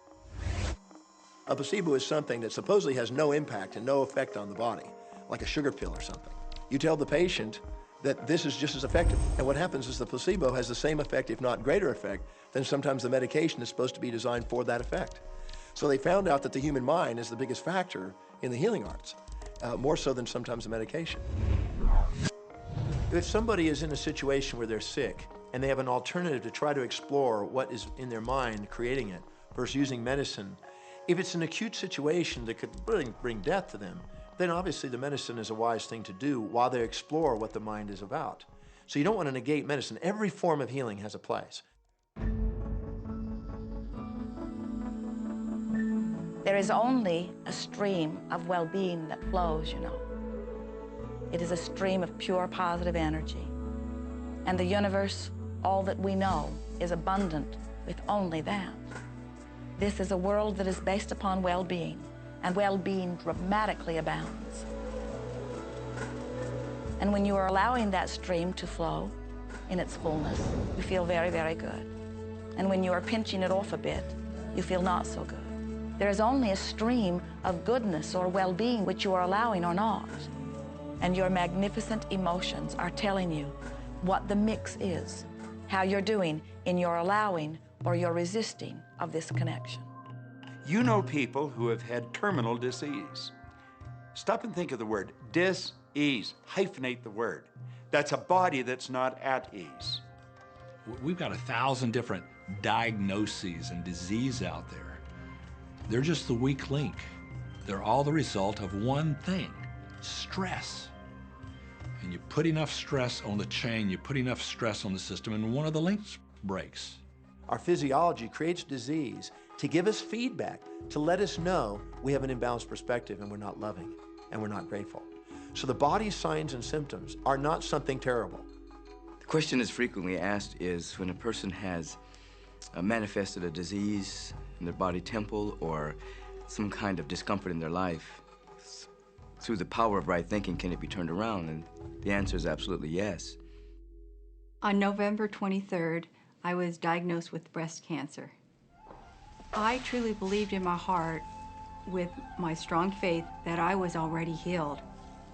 A placebo is something that supposedly has no impact and no effect on the body, like a sugar pill or something. You tell the patient that this is just as effective, and what happens is the placebo has the same effect, if not greater effect, than sometimes the medication is supposed to be designed for that effect. So they found out that the human mind is the biggest factor in the healing arts, more so than sometimes the medication. If somebody is in a situation where they're sick and they have an alternative to try to explore what is in their mind creating it versus using medicine, if it's an acute situation that could really bring death to them, then obviously the medicine is a wise thing to do while they explore what the mind is about. So you don't want to negate medicine. Every form of healing has a place. There is only a stream of well-being that flows, you know. It is a stream of pure positive energy. And the universe, all that we know, is abundant with only that. This is a world that is based upon well-being, and well-being dramatically abounds. And when you are allowing that stream to flow in its fullness, you feel very, very good. And when you are pinching it off a bit, you feel not so good. There is only a stream of goodness or well-being which you are allowing or not. And your magnificent emotions are telling you what the mix is, how you're doing in your allowing or your resisting of this connection. You know people who have had terminal disease. Stop and think of the word dis-ease. Hyphenate the word. That's a body that's not at ease. We've got 1,000 different diagnoses and disease out there. They're just the weak link. They're all the result of one thing, stress. And you put enough stress on the chain, you put enough stress on the system, and one of the links breaks. Our physiology creates disease to give us feedback, to let us know we have an imbalanced perspective and we're not loving and we're not grateful. So the body's signs and symptoms are not something terrible. The question that's frequently asked is when a person has manifested a disease in their body temple or some kind of discomfort in their life, Through the power of right thinking, can it be turned around? And the answer is absolutely yes. On November 23rd, I was diagnosed with breast cancer. I truly believed in my heart, with my strong faith, that I was already healed.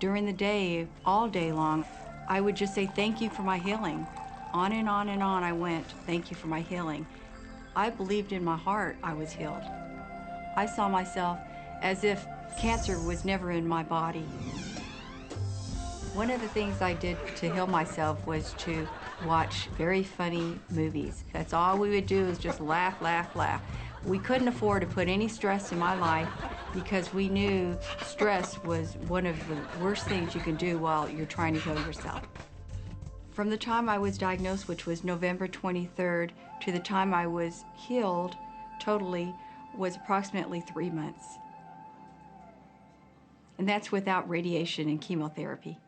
During the day, all day long, I would just say, thank you for my healing. On and on and on I went, thank you for my healing. I believed in my heart I was healed. I saw myself as if cancer was never in my body. One of the things I did to heal myself was to watch very funny movies. That's all we would do, is just laugh, laugh, laugh. We couldn't afford to put any stress in my life because we knew stress was one of the worst things you can do while you're trying to heal yourself. From the time I was diagnosed, which was November 23rd, to the time I was healed totally was approximately 3 months. And that's without radiation and chemotherapy.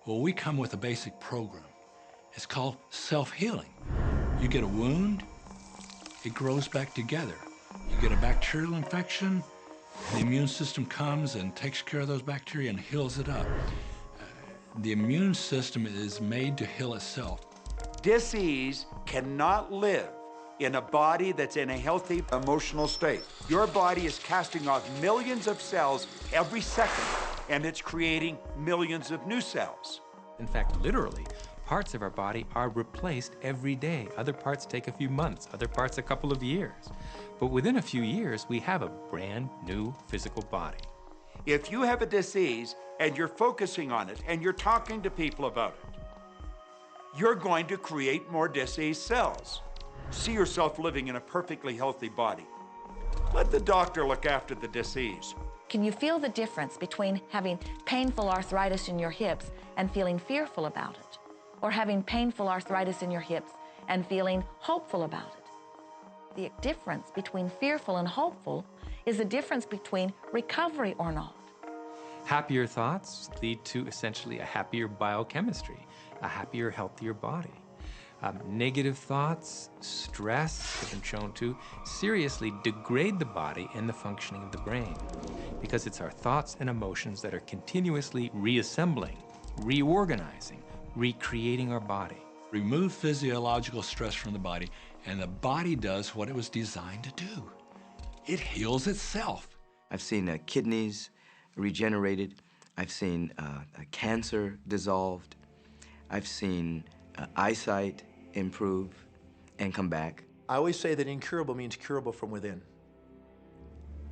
Well, we come with a basic program. It's called self-healing. You get a wound, it grows back together. You get a bacterial infection, the immune system comes and takes care of those bacteria and heals it up. The immune system is made to heal itself. Dis-ease cannot live in a body that's in a healthy emotional state. Your body is casting off millions of cells every second, and it's creating millions of new cells. In fact, literally, parts of our body are replaced every day. Other parts take a few months, other parts a couple of years. But within a few years, we have a brand new physical body. If you have a disease and you're focusing on it and you're talking to people about it, you're going to create more disease cells. See yourself living in a perfectly healthy body. Let the doctor look after the disease. Can you feel the difference between having painful arthritis in your hips and feeling fearful about it, or having painful arthritis in your hips and feeling hopeful about it? The difference between fearful and hopeful is the difference between recovery or not. Happier thoughts lead to essentially a happier biochemistry, a happier, healthier body. Negative thoughts, stress, have been shown to seriously degrade the body and the functioning of the brain, because it's our thoughts and emotions that are continuously reassembling, reorganizing, recreating our body. Remove physiological stress from the body, and the body does what it was designed to do. It heals itself. I've seen kidneys regenerated. I've seen cancer dissolved. I've seen eyesight improve and come back. I always say that incurable means curable from within.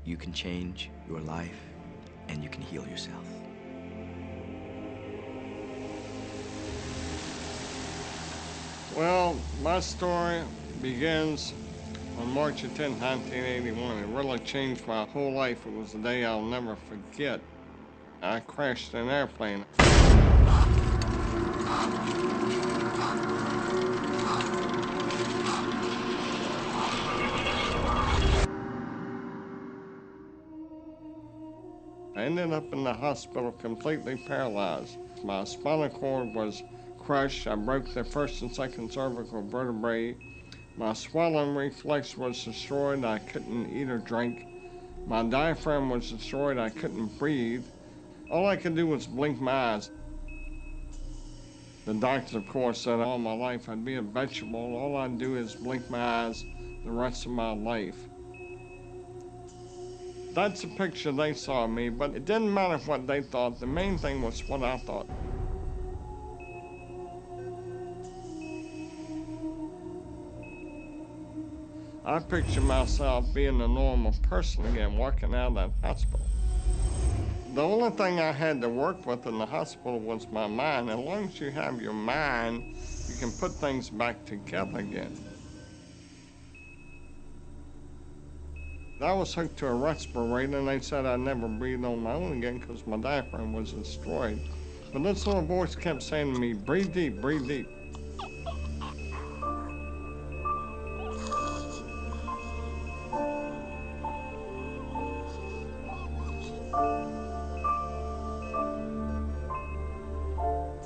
You can change your life and you can heal yourself. Well, my story begins on March 10, 1981. It really changed my whole life. It was a day I'll never forget. I crashed an airplane. I ended up in the hospital completely paralyzed. My spinal cord was crushed. I broke the first and second cervical vertebrae. My swallowing reflex was destroyed. I couldn't eat or drink. My diaphragm was destroyed. I couldn't breathe. All I could do was blink my eyes. The doctors, of course, said all my life I'd be a vegetable. All I'd do is blink my eyes the rest of my life. That's the picture they saw of me, but it didn't matter what they thought. The main thing was what I thought. I pictured myself being a normal person again, walking out of that hospital. The only thing I had to work with in the hospital was my mind. As long as you have your mind, you can put things back together again. I was hooked to a respirator, and they said I'd never breathe on my own again because my diaphragm was destroyed. But this little voice kept saying to me, breathe deep, breathe deep.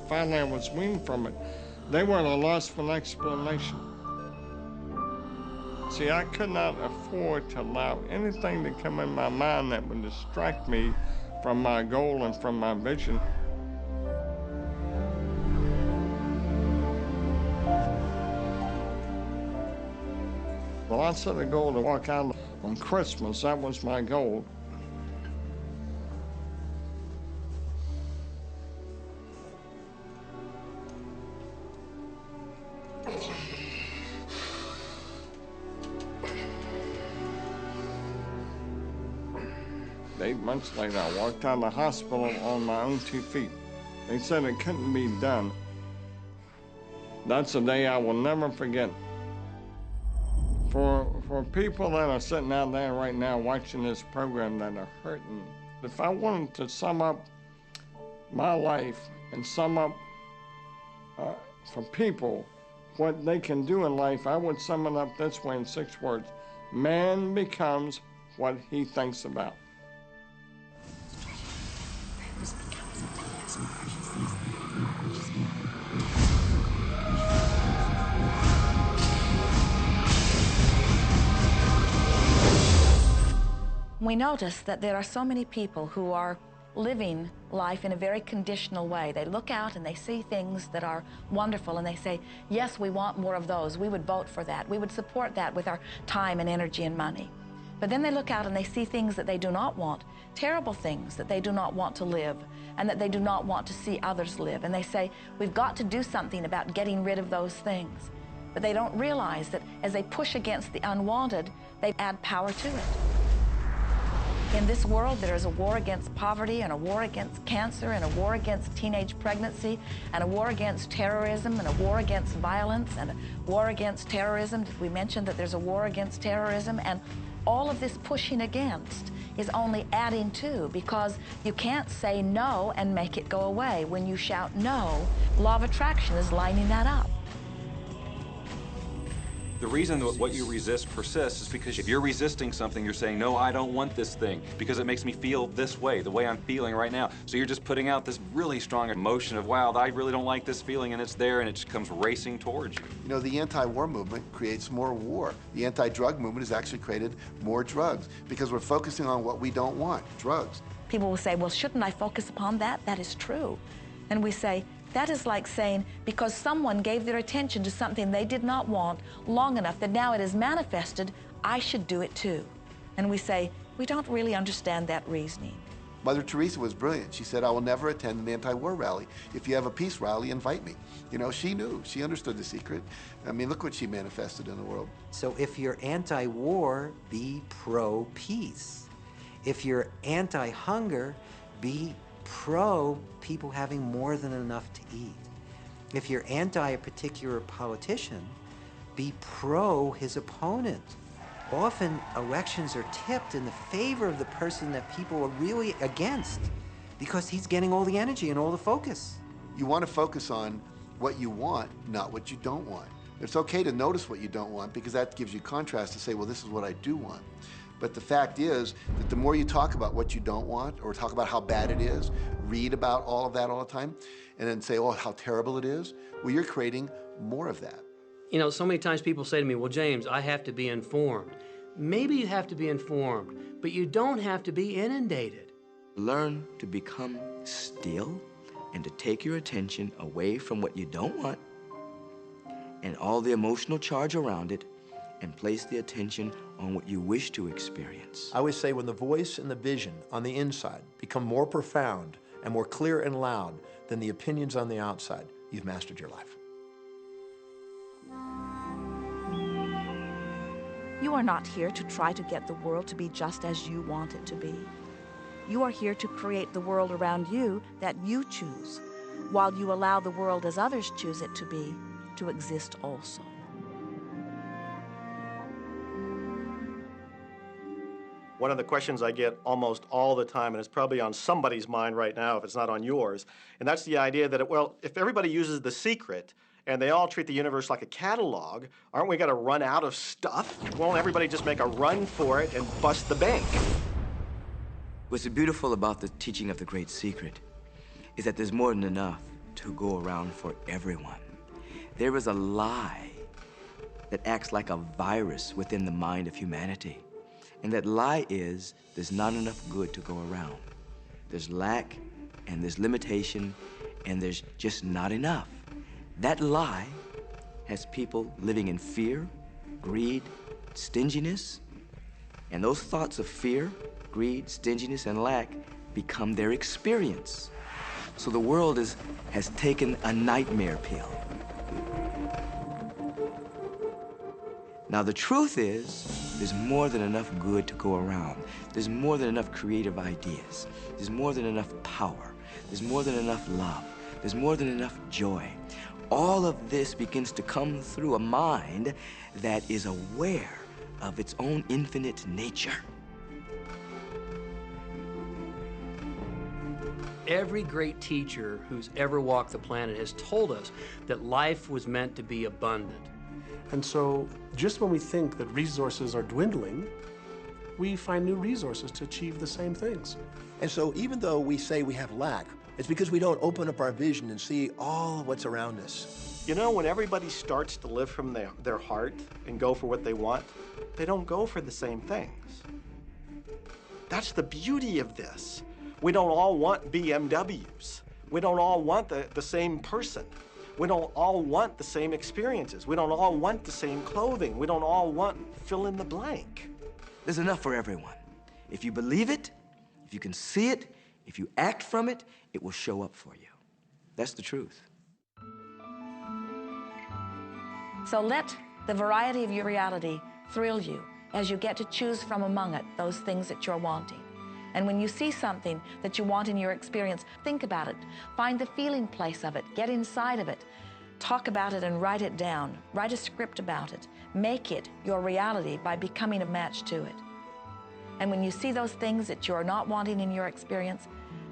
Finally, I was weaned from it. They were at a loss for an explanation. See, I could not afford to allow anything to come in my mind that would distract me from my goal and from my vision. Well, I set a goal to walk out on Christmas. That was my goal. Eight months later, I walked out of the hospital on my own 2 feet. They said it couldn't be done. That's a day I will never forget. For people that are sitting out there right now watching this program that are hurting, if I wanted to sum up my life and sum up for people what they can do in life, I would sum it up this way in 6 words. Man becomes what he thinks about. We notice that there are so many people who are living life in a very conditional way. They look out and they see things that are wonderful and they say, yes, we want more of those. We would vote for that. We would support that with our time and energy and money. But then they look out and they see things that they do not want, terrible things that they do not want to live and that they do not want to see others live. And they say, we've got to do something about getting rid of those things. But they don't realize that as they push against the unwanted, they add power to it. In this world, there is a war against poverty and a war against cancer and a war against teenage pregnancy and a war against terrorism and a war against violence and a war against terrorism. Did we mention that there's a war against terrorism? And all of this pushing against is only adding to, because you can't say no and make it go away. When you shout no, law of attraction is lining that up. The reason that what you resist persists is because if you're resisting something, you're saying, no, I don't want this thing because it makes me feel this way, the way I'm feeling right now. So you're just putting out this really strong emotion of, wow, I really don't like this feeling, and it's there, and it just comes racing towards you. You know, the anti-war movement creates more war. The anti-drug movement has actually created more drugs because we're focusing on what we don't want, drugs. People will say, well, shouldn't I focus upon that? That is true. And we say, that is like saying, because someone gave their attention to something they did not want long enough that now it is manifested, I should do it too. And we say, we don't really understand that reasoning. Mother Teresa was brilliant. She said, I will never attend an anti-war rally. If you have a peace rally, invite me. You know, she knew. She understood the secret. I mean, look what she manifested in the world. So if you're anti-war, be pro-peace. If you're anti-hunger, be pro people having more than enough to eat. If you're anti a particular politician, be pro his opponent. Often elections are tipped in the favor of the person that people are really against because he's getting all the energy and all the focus. You want to focus on what you want, not what you don't want. It's okay to notice what you don't want because that gives you contrast to say, well, this is what I do want. But the fact is that the more you talk about what you don't want or talk about how bad it is, read about all of that all the time, and then say, oh, how terrible it is, well, you're creating more of that. You know, so many times people say to me, well, James, I have to be informed. Maybe you have to be informed, but you don't have to be inundated. Learn to become still and to take your attention away from what you don't want and all the emotional charge around it, and place the attention on what you wish to experience. I always say when the voice and the vision on the inside become more profound and more clear and loud than the opinions on the outside, you've mastered your life. You are not here to try to get the world to be just as you want it to be. You are here to create the world around you that you choose, while you allow the world as others choose it to be, to exist also. One of the questions I get almost all the time, and it's probably on somebody's mind right now if it's not on yours, and that's the idea that, well, if everybody uses the secret and they all treat the universe like a catalog, aren't we going to run out of stuff? Won't everybody just make a run for it and bust the bank? What's beautiful about the teaching of the Great Secret is that there's more than enough to go around for everyone. There is a lie that acts like a virus within the mind of humanity. And that lie is there's not enough good to go around. There's lack, and there's limitation, and there's just not enough. That lie has people living in fear, greed, stinginess, and those thoughts of fear, greed, stinginess, and lack become their experience. So the world has taken a nightmare pill. Now the truth is, there's more than enough good to go around. There's more than enough creative ideas. There's more than enough power. There's more than enough love. There's more than enough joy. All of this begins to come through a mind that is aware of its own infinite nature. Every great teacher who's ever walked the planet has told us that life was meant to be abundant. And so, just when we think that resources are dwindling, we find new resources to achieve the same things. And so, even though we say we have lack, it's because we don't open up our vision and see all of what's around us. You know, when everybody starts to live from their heart and go for what they want, they don't go for the same things. That's the beauty of this. We don't all want BMWs. We don't all want the same person. We don't all want the same experiences. We don't all want the same clothing. We don't all want fill in the blank. There's enough for everyone. If you believe it, if you can see it, if you act from it, it will show up for you. That's the truth. So let the variety of your reality thrill you as you get to choose from among it those things that you're wanting. And when you see something that you want in your experience, think about it. Find the feeling place of it. Get inside of it. Talk about it and write it down. Write a script about it. Make it your reality by becoming a match to it. And when you see those things that you're not wanting in your experience,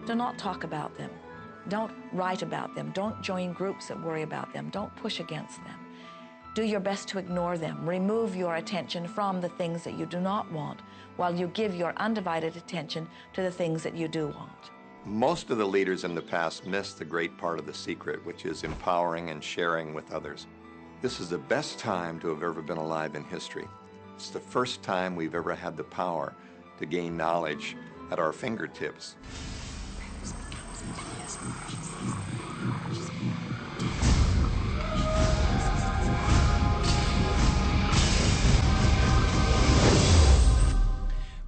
do not talk about them. Don't write about them. Don't join groups that worry about them. Don't push against them. Do your best to ignore them. Remove your attention from the things that you do not want while you give your undivided attention to the things that you do want. Most of the leaders in the past missed the great part of the secret, which is empowering and sharing with others. This is the best time to have ever been alive in history. It's the first time we've ever had the power to gain knowledge at our fingertips.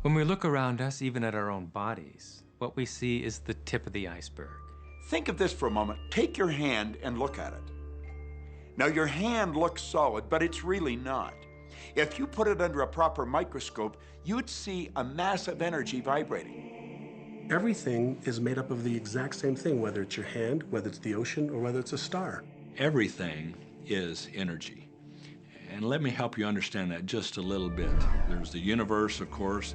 When we look around us, even at our own bodies, what we see is the tip of the iceberg. Think of this for a moment. Take your hand and look at it. Now, your hand looks solid, but it's really not. If you put it under a proper microscope, you'd see a mass of energy vibrating. Everything is made up of the exact same thing, whether it's your hand, whether it's the ocean, or whether it's a star. Everything is energy. And let me help you understand that just a little bit. There's the universe, of course,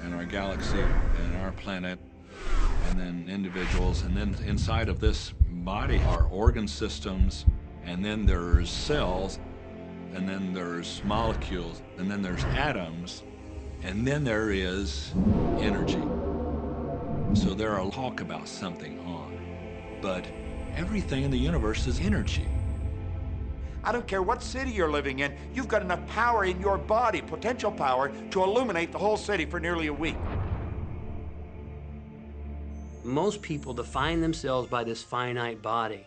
and our galaxy, and our planet, and then individuals, and then inside of this body are organ systems, and then there's cells, and then there's molecules, and then there's atoms, and then there is energy. So there are talk about something on, but everything in the universe is energy. I don't care what city you're living in, you've got enough power in your body, potential power, to illuminate the whole city for nearly a week. Most people define themselves by this finite body,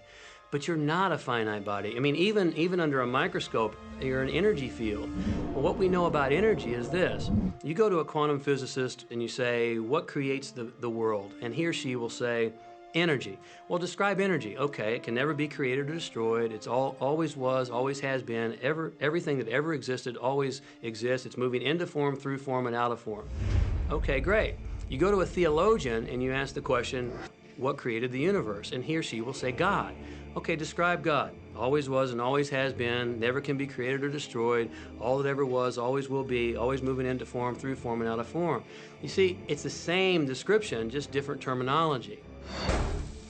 but you're not a finite body. I mean, even under a microscope, you're an energy field. Well, what we know about energy is this. You go to a quantum physicist and you say, what creates the world? And he or she will say, energy. Well, describe energy. Okay, it can never be created or destroyed. It's always was, always has been. Everything that ever existed always exists. It's moving into form, through form, and out of form. Okay, great. You go to a theologian and you ask the question, what created the universe? And he or she will say, God. Okay, describe God. Always was and always has been, never can be created or destroyed, all that ever was, always will be, always moving into form, through form, and out of form. You see, it's the same description, just different terminology.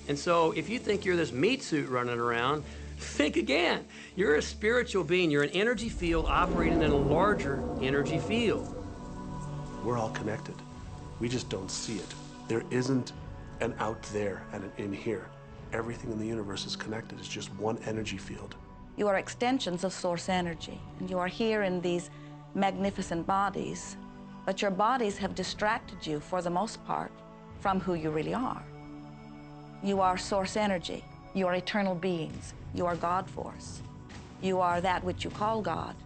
And so if you think you're this meat suit running around, think again. You're a spiritual being. You're an energy field operating in a larger energy field. We're all connected. We just don't see it. There isn't an out there and an in here. Everything in the universe is connected. It's just one energy field. You are extensions of source energy, and you are here in these magnificent bodies, but your bodies have distracted you, for the most part, from who you really are. You are source energy. You are eternal beings. You are God force. You are that which you call God.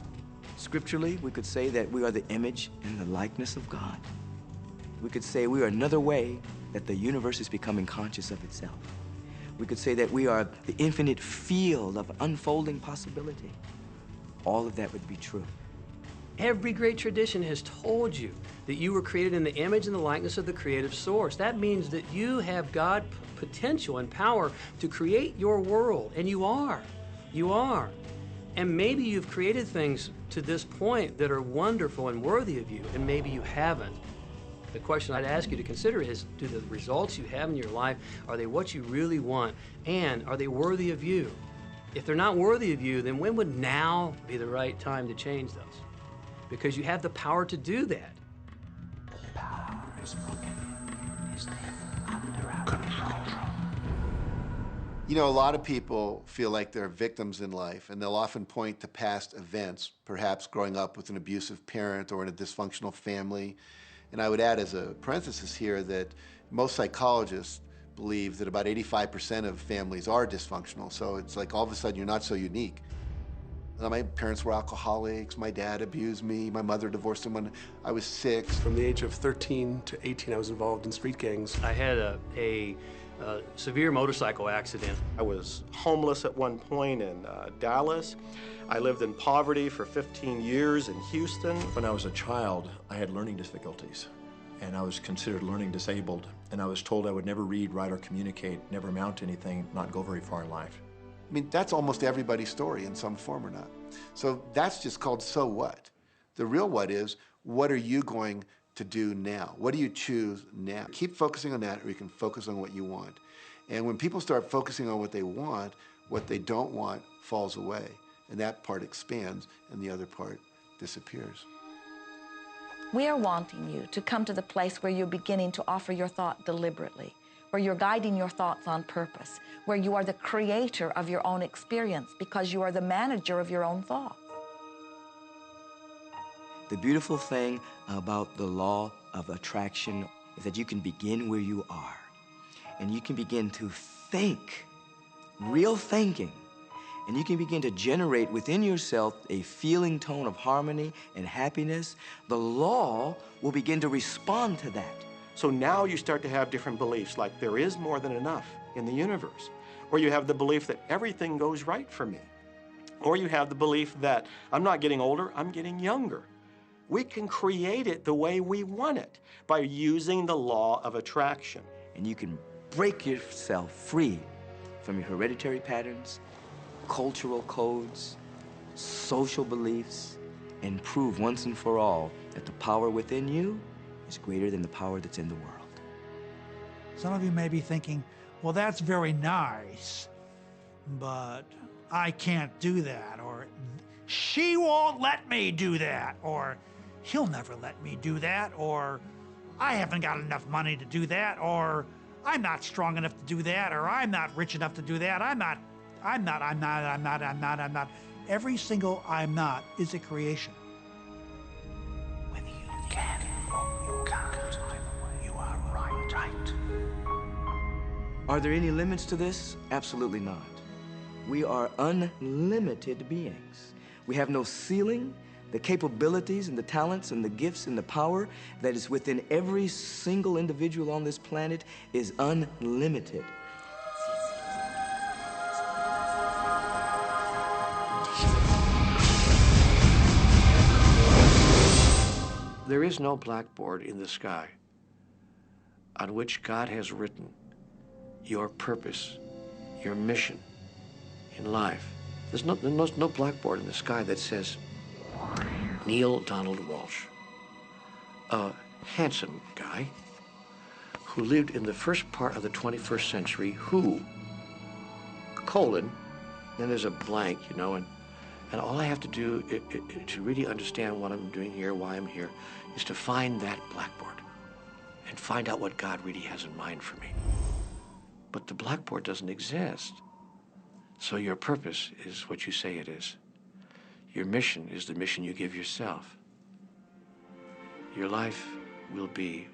Scripturally, we could say that we are the image and the likeness of God. We could say we are another way that the universe is becoming conscious of itself. We could say that we are the infinite field of unfolding possibility. All of that would be true. Every great tradition has told you that you were created in the image and the likeness of the creative source. That means that you have God potential and power to create your world, and you are. You are. And maybe you've created things to this point that are wonderful and worthy of you, and maybe you haven't. The question I'd ask you to consider is, do the results you have in your life, are they what you really want? And are they worthy of you? If they're not worthy of you, then when would now be the right time to change those? Because you have the power to do that. The power is broken, is under our control. You know, a lot of people feel like they're victims in life, and they'll often point to past events, perhaps growing up with an abusive parent or in a dysfunctional family. And I would add as a parenthesis here that most psychologists believe that about 85% of families are dysfunctional. So it's like all of a sudden you're not so unique. My parents were alcoholics, my dad abused me, my mother divorced him when I was 6. From the age of 13 to 18, I was involved in street gangs. I had a severe motorcycle accident. I was homeless at one point in Dallas. I lived in poverty for 15 years in Houston. When I was a child, I had learning difficulties, and I was considered learning disabled, and I was told I would never read, write, or communicate, never amount to anything, not go very far in life. I mean, that's almost everybody's story in some form or not. So that's just called so what. The real what is, what are you going to do now? What do you choose now? Keep focusing on that, or you can focus on what you want. And when people start focusing on what they don't want falls away. And that part expands, and the other part disappears. We are wanting you to come to the place where you're beginning to offer your thought deliberately, where you're guiding your thoughts on purpose, where you are the creator of your own experience because you are the manager of your own thoughts. The beautiful thing about the law of attraction is that you can begin where you are, and you can begin to think, real thinking, and you can begin to generate within yourself a feeling tone of harmony and happiness. The law will begin to respond to that. So now you start to have different beliefs, like there is more than enough in the universe. Or you have the belief that everything goes right for me. Or you have the belief that I'm not getting older, I'm getting younger. We can create it the way we want it by using the law of attraction. And you can break yourself free from your hereditary patterns, cultural codes, social beliefs, and prove once and for all that the power within you is greater than the power that's in the world. Some of you may be thinking, well, that's very nice, but I can't do that, or she won't let me do that, or he'll never let me do that, or I haven't got enough money to do that, or I'm not strong enough to do that, or I'm not rich enough to do that, I'm not. Every single I'm not is a creation. Whether you can or you can't, you are right. Are there any limits to this? Absolutely not. We are unlimited beings. We have no ceiling. The capabilities and the talents and the gifts and the power that is within every single individual on this planet is unlimited. There is no blackboard in the sky on which God has written your purpose, your mission in life. There's no blackboard in the sky that says, Neil Donald Walsh, a handsome guy who lived in the first part of the 21st century, who, colon, then there's a blank, you know, and all I have to do to really understand what I'm doing here, why I'm here, is to find that blackboard and find out what God really has in mind for me. But the blackboard doesn't exist. So your purpose is what you say it is. Your mission is the mission you give yourself. Your life will be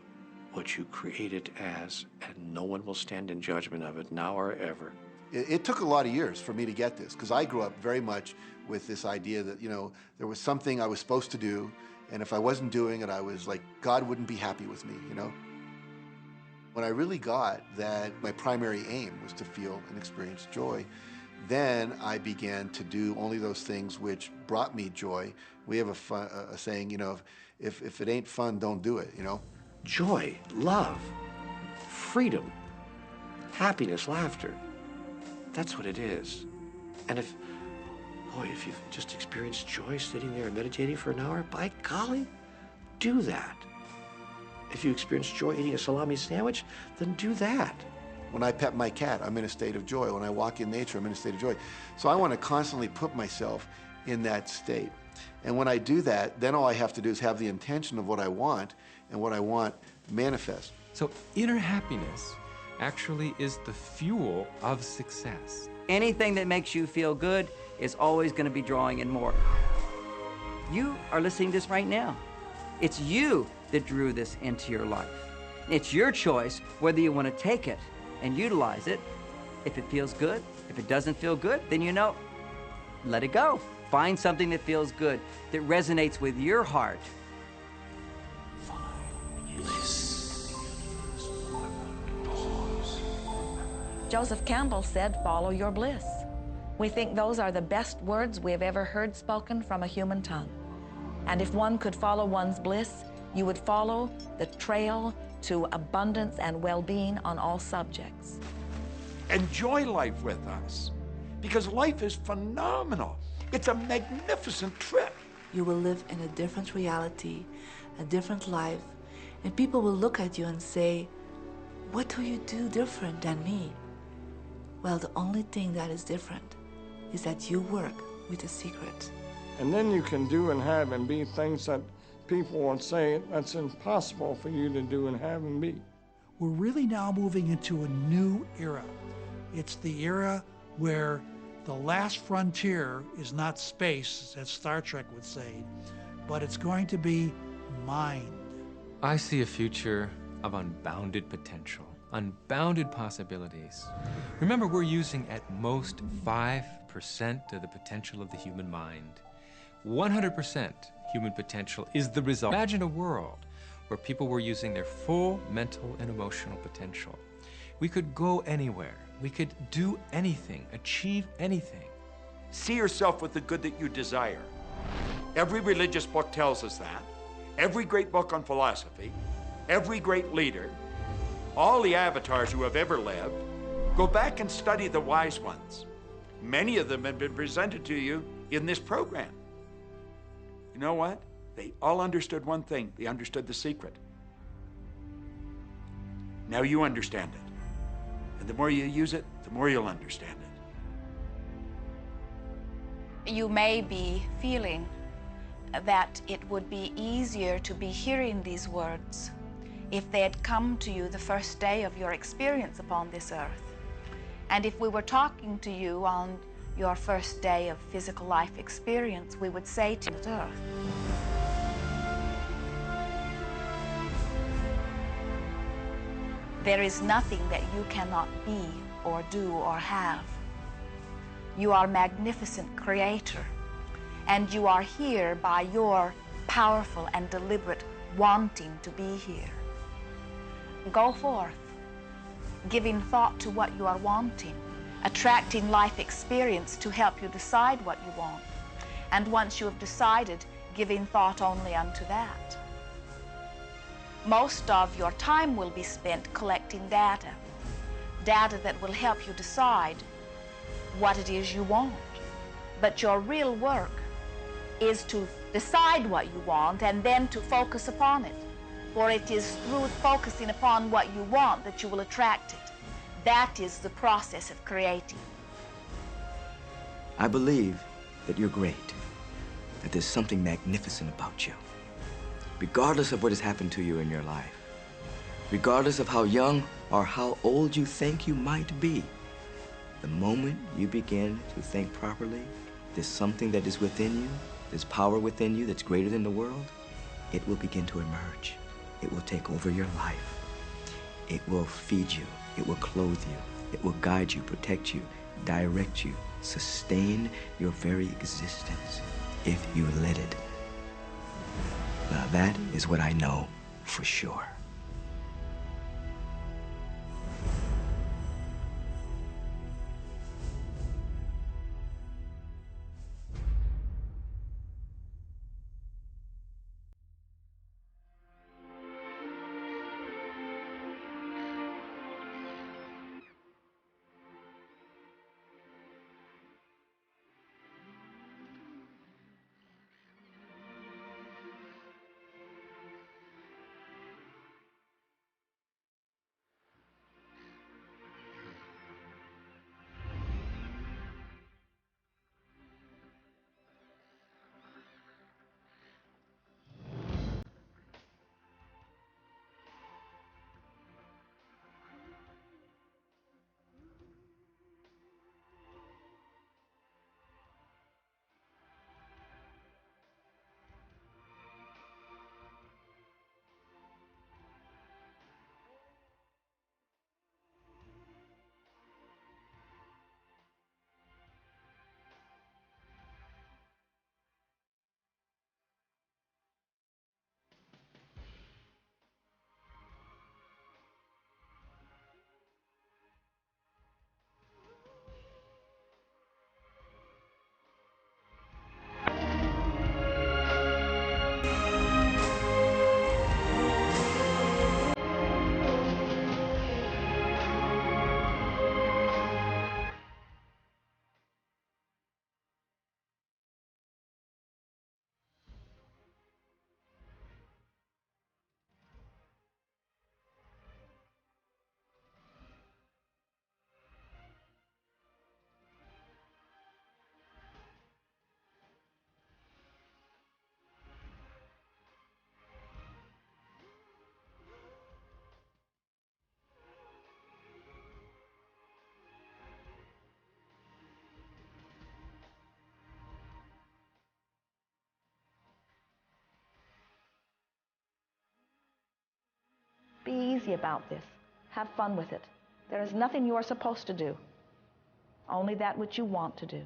what you create it as, and no one will stand in judgment of it now or ever. It took a lot of years for me to get this, because I grew up very much with this idea that, you know, there was something I was supposed to do, and if I wasn't doing it, I was like, God wouldn't be happy with me, you know? When I really got that my primary aim was to feel and experience joy, then I began to do only those things which brought me joy. We have a saying, you know, if it ain't fun, don't do it, you know? Joy, love, freedom, happiness, laughter. That's what it is. And if you've just experienced joy sitting there and meditating for an hour, by golly, do that. If you experience joy eating a salami sandwich, then do that. When I pet my cat, I'm in a state of joy. When I walk in nature, I'm in a state of joy. So I want to constantly put myself in that state. And when I do that, then all I have to do is have the intention of what I want, and what I want manifest. So inner happiness actually is the fuel of success. Anything that makes you feel good is always going to be drawing in more. You are listening to this right now. It's you that drew this into your life. It's your choice whether you want to take it and utilize it. If it feels good, if it doesn't feel good, then you know, let it go. Find something that feels good, that resonates with your heart. Joseph Campbell said, "Follow your bliss." We think those are the best words we have ever heard spoken from a human tongue. And if one could follow one's bliss, you would follow the trail to abundance and well-being on all subjects. Enjoy life with us, because life is phenomenal. It's a magnificent trip. You will live in a different reality, a different life, and people will look at you and say, "What do you do different than me?" Well, the only thing that is different is that you work with the secret. And then you can do and have and be things that people will say that's impossible for you to do and have and be. We're really now moving into a new era. It's the era where the last frontier is not space, as Star Trek would say, but it's going to be mind. I see a future of unbounded potential, unbounded possibilities. Remember, we're using at most 5% of the potential of the human mind. 100% human potential is the result. Imagine a world where people were using their full mental and emotional potential. We could go anywhere. We could do anything, achieve anything. See yourself with the good that you desire. Every religious book tells us that. Every great book on philosophy, every great leader, all the avatars who have ever lived. Go back and study the wise ones. Many of them have been presented to you in this program. You know what? They all understood one thing. They understood the secret. Now you understand it. And the more you use it, the more you'll understand it. You may be feeling that it would be easier to be hearing these words if they had come to you the first day of your experience upon this earth. And if we were talking to you on your first day of physical life experience, we would say to the earth, there is nothing that you cannot be or do or have. You are a magnificent creator, and you are here by your powerful and deliberate wanting to be here. Go forth, giving thought to what you are wanting, attracting life experience to help you decide what you want. And once you have decided, giving thought only unto that. Most of your time will be spent collecting data that will help you decide what it is you want. But your real work is to decide what you want and then to focus upon it. For it is through focusing upon what you want that you will attract it. That is the process of creating. I believe that you're great, that there's something magnificent about you. Regardless of what has happened to you in your life, regardless of how young or how old you think you might be, The moment you begin to think properly, there's something that is within you, there's power within you that's greater than the world, it will begin to emerge. It will take over your life. It will feed you. It will clothe you. It will guide you, protect you, direct you, sustain your very existence if you let it. Now that is what I know for sure. Be easy about this. Have fun with it. There is nothing you are supposed to do, only that which you want to do.